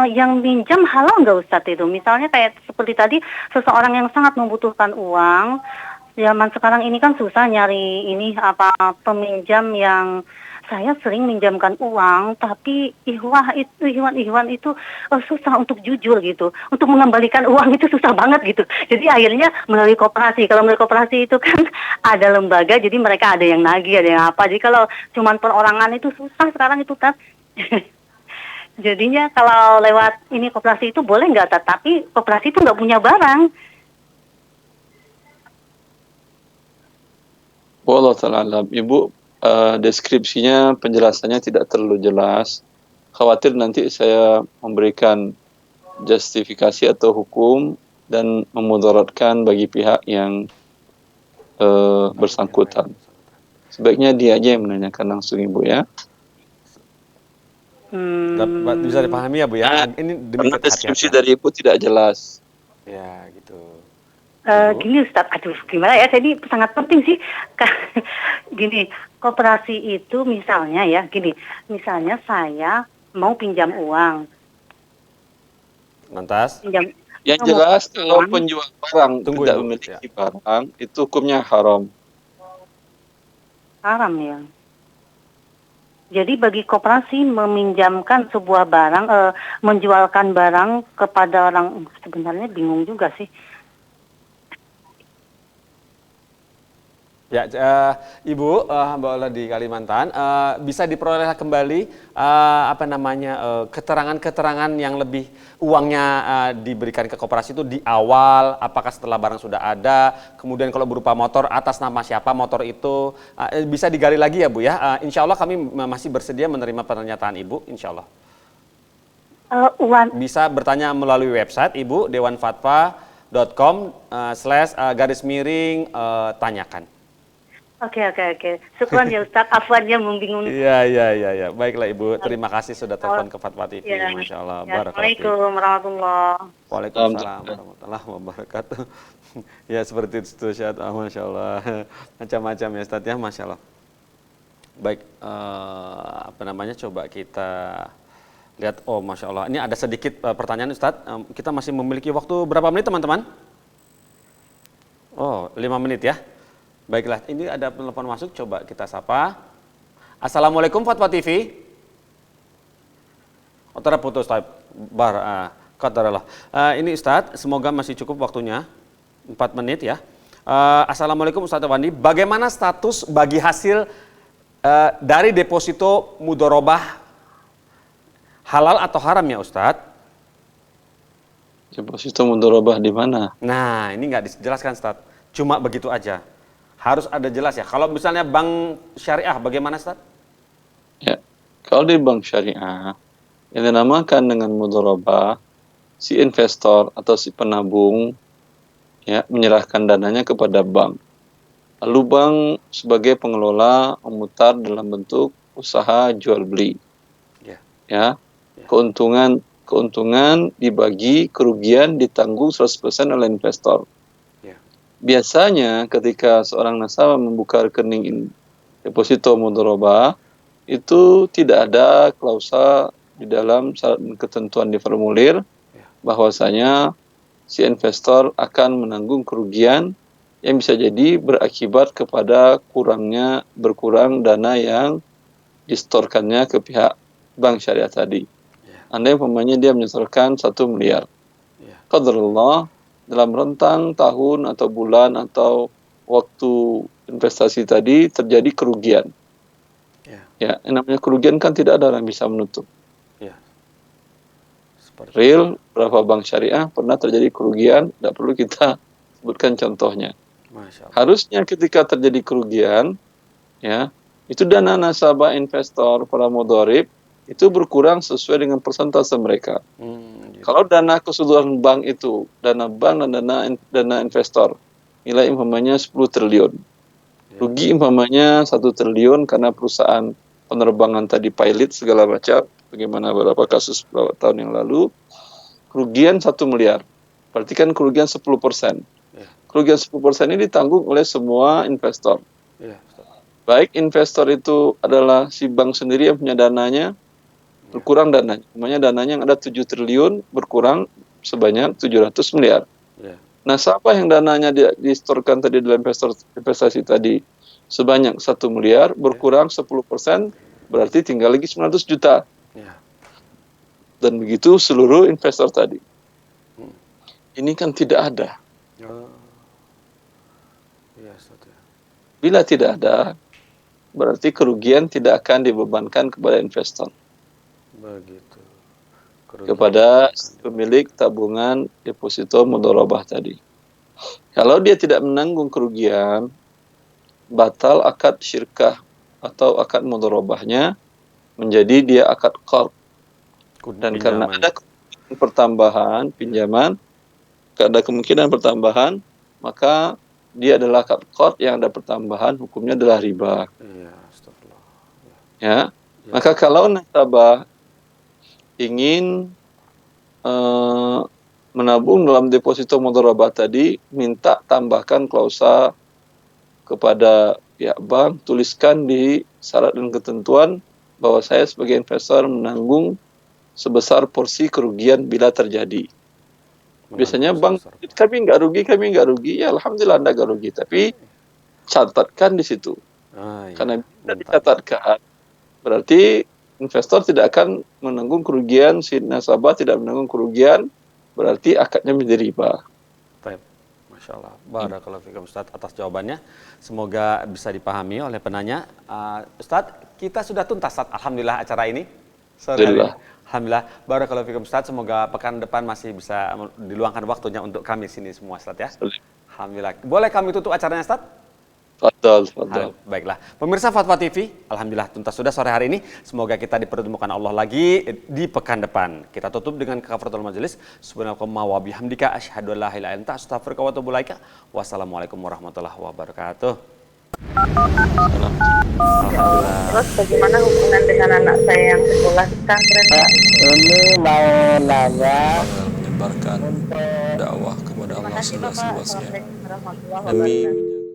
yang minjam halal nggak Ustadz itu? Misalnya kayak seperti tadi, seseorang yang sangat membutuhkan uang, zaman sekarang ini kan susah nyari peminjam yang saya sering minjamkan uang, tapi ihwan itu susah untuk jujur gitu, untuk mengembalikan uang itu susah banget gitu. Jadi akhirnya melalui koperasi. Kalau melalui koperasi itu kan ada lembaga, jadi mereka ada yang nagih, ada yang apa. Jadi kalau cuman perorangan itu susah sekarang itu kan. Jadinya kalau lewat ini koperasi itu boleh nggak, tapi koperasi itu nggak punya barang. Wallahu ta'ala alam. Ibu, deskripsinya, penjelasannya tidak terlalu jelas. Khawatir nanti saya memberikan justifikasi atau hukum dan memudaratkan bagi pihak yang bersangkutan. Sebaiknya dia aja yang menanyakan langsung Ibu ya. Bisa dipahami ya Bu ya. Ini demi Karena deskripsi dari Ibu tidak jelas. Ya gitu. Gini Ustadz, aduh gimana ya, saya ini sangat penting sih. Gini, koperasi itu misalnya misalnya saya mau pinjam uang. Lantas? Yang jelas kalau penjual barang tidak memiliki barang, itu hukumnya haram. Haram ya. Jadi bagi koperasi meminjamkan sebuah barang, menjualkan barang kepada orang, sebenarnya bingung juga sih. Ya, Ibu, Mbak Ola di Kalimantan, bisa diperoleh kembali keterangan-keterangan yang lebih uangnya diberikan ke koperasi itu di awal, apakah setelah barang sudah ada, kemudian kalau berupa motor atas nama siapa motor itu, bisa digali lagi ya Bu ya. Insya Allah kami masih bersedia menerima pernyataan Ibu, insya Allah. Bisa bertanya melalui website Ibu, dewanfatwa.com/tanyakan. Oke. Syukran ya Ustadz, afwan ya membingung. Iya. Baiklah Ibu, terima kasih sudah telepon ke Fatwa TV. Ya. Masya Allah. Assalamualaikum warahmatullahi wabarakatuh. Waalaikumsalam warahmatullahi wabarakatuh. Ya seperti itu Ustaz, Masya Allah. Macam-macam ya Ustaz ya, Masya Allah. Baik, coba kita lihat. Oh Masya Allah, ini ada sedikit pertanyaan Ustaz. Kita masih memiliki waktu berapa menit teman-teman? Oh, 5 menit ya. Baiklah, ini ada telepon masuk, coba kita sapa. Assalamualaikum Fatwa TV. Putus ini Ustadz, semoga masih cukup waktunya, 4 menit ya. Assalamualaikum Ustadz Wandi, bagaimana status bagi hasil dari deposito mudorobah, halal atau haram ya Ustadz? Deposito mudorobah di mana? Nah, ini nggak dijelaskan Ustadz, cuma begitu aja. Harus ada jelas ya. Kalau misalnya bank syariah, bagaimana Ustaz? Ya, kalau di bank syariah, yang dinamakan dengan mudharabah, si investor atau si penabung ya menyerahkan dananya kepada bank. Lalu bank sebagai pengelola memutar dalam bentuk usaha jual beli. Ya. Keuntungan dibagi, kerugian ditanggung 100% oleh investor. Biasanya ketika seorang nasabah membuka rekening deposito mudharabah, itu tidak ada klausa di dalam syarat dan ketentuan di formulir bahwasanya si investor akan menanggung kerugian yang bisa jadi berakibat kepada berkurang dana yang distorkannya ke pihak bank syariah tadi. Andai umpamanya dia menyetorkan 1 miliar. Qadarullah, dalam rentang tahun atau bulan atau waktu investasi tadi terjadi kerugian. Ya, yang namanya kerugian kan tidak ada orang bisa menutup. Real, berapa bank syariah pernah terjadi kerugian, tidak perlu kita sebutkan contohnya. Harusnya ketika terjadi kerugian, ya, itu dana nasabah investor para mudharib itu berkurang sesuai dengan persentase mereka. Kalau dana keseluruhan bank itu, dana bank dan dana investor, nilai umpamanya 10 triliun. Rugi umpamanya 1 triliun karena perusahaan penerbangan tadi pilot segala macam, bagaimana beberapa kasus beberapa tahun yang lalu, kerugian 1 miliar. Berarti kan kerugian 10%. Kerugian 10% ini ditanggung oleh semua investor. Baik investor itu adalah si bank sendiri yang punya dananya, berkurang dananya. Namanya dananya yang ada 7 triliun, berkurang sebanyak 700 miliar. Nah, siapa yang dananya distorkan tadi dalam investasi tadi sebanyak 1 miliar, berkurang 10%, berarti tinggal lagi 900 juta. Dan begitu seluruh investor tadi. Ini kan tidak ada. Bila tidak ada, berarti kerugian tidak akan dibebankan kepada investor. Begitu. Kepada pemilik tabungan deposito mudharabah tadi. Kalau dia tidak menanggung kerugian, batal akad syirkah atau akad mudharabahnya, menjadi dia akad qard. Dan karena ada pertambahan pinjaman, ada kemungkinan pertambahan, maka dia adalah akad qard yang ada pertambahan, hukumnya adalah riba. Ya, maka kalau nasabah ingin menabung dalam deposito mudharabah tadi, minta tambahkan klausa kepada pihak bank, tuliskan di syarat dan ketentuan bahwa saya sebagai investor menanggung sebesar porsi kerugian bila terjadi. Biasanya bank, kami nggak rugi, ya alhamdulillah Anda nggak rugi, tapi catatkan di situ. Karena bila dicatatkan, berarti investor tidak akan menanggung kerugian, si nasabah tidak menanggung kerugian, berarti akadnya menjadi riba. Baik, Masya Allah. Barakallahu fikum Ustaz atas jawabannya. Semoga bisa dipahami oleh penanya. Ustaz, kita sudah tuntas Ustaz, alhamdulillah acara ini. Alhamdulillah. Barakallahu fikum Ustaz. Semoga pekan depan masih bisa diluangkan waktunya untuk kami sini semua Ustaz ya. Alhamdulillah. Boleh kami tutup acaranya Ustaz? Fadal. Baiklah, pemirsa Fatwa TV, alhamdulillah tuntas sudah sore hari ini. Semoga kita dipertemukan Allah lagi di pekan depan. Kita tutup dengan kafaratul majelis. Subhanakallahumma wa bihamdika asyhadu an la ilaha illa anta astaghfiruka wa atubu ilaika. Wassalamualaikum warahmatullahi wabarakatuh. Terus bagaimana hubungan dengan anak saya yang sekolah di pesantren? Ini mau nanya menyebarkan dakwah kepada Allah seluas-luasnya Assalamualaikum warahmatullahi demi wabarakatuh.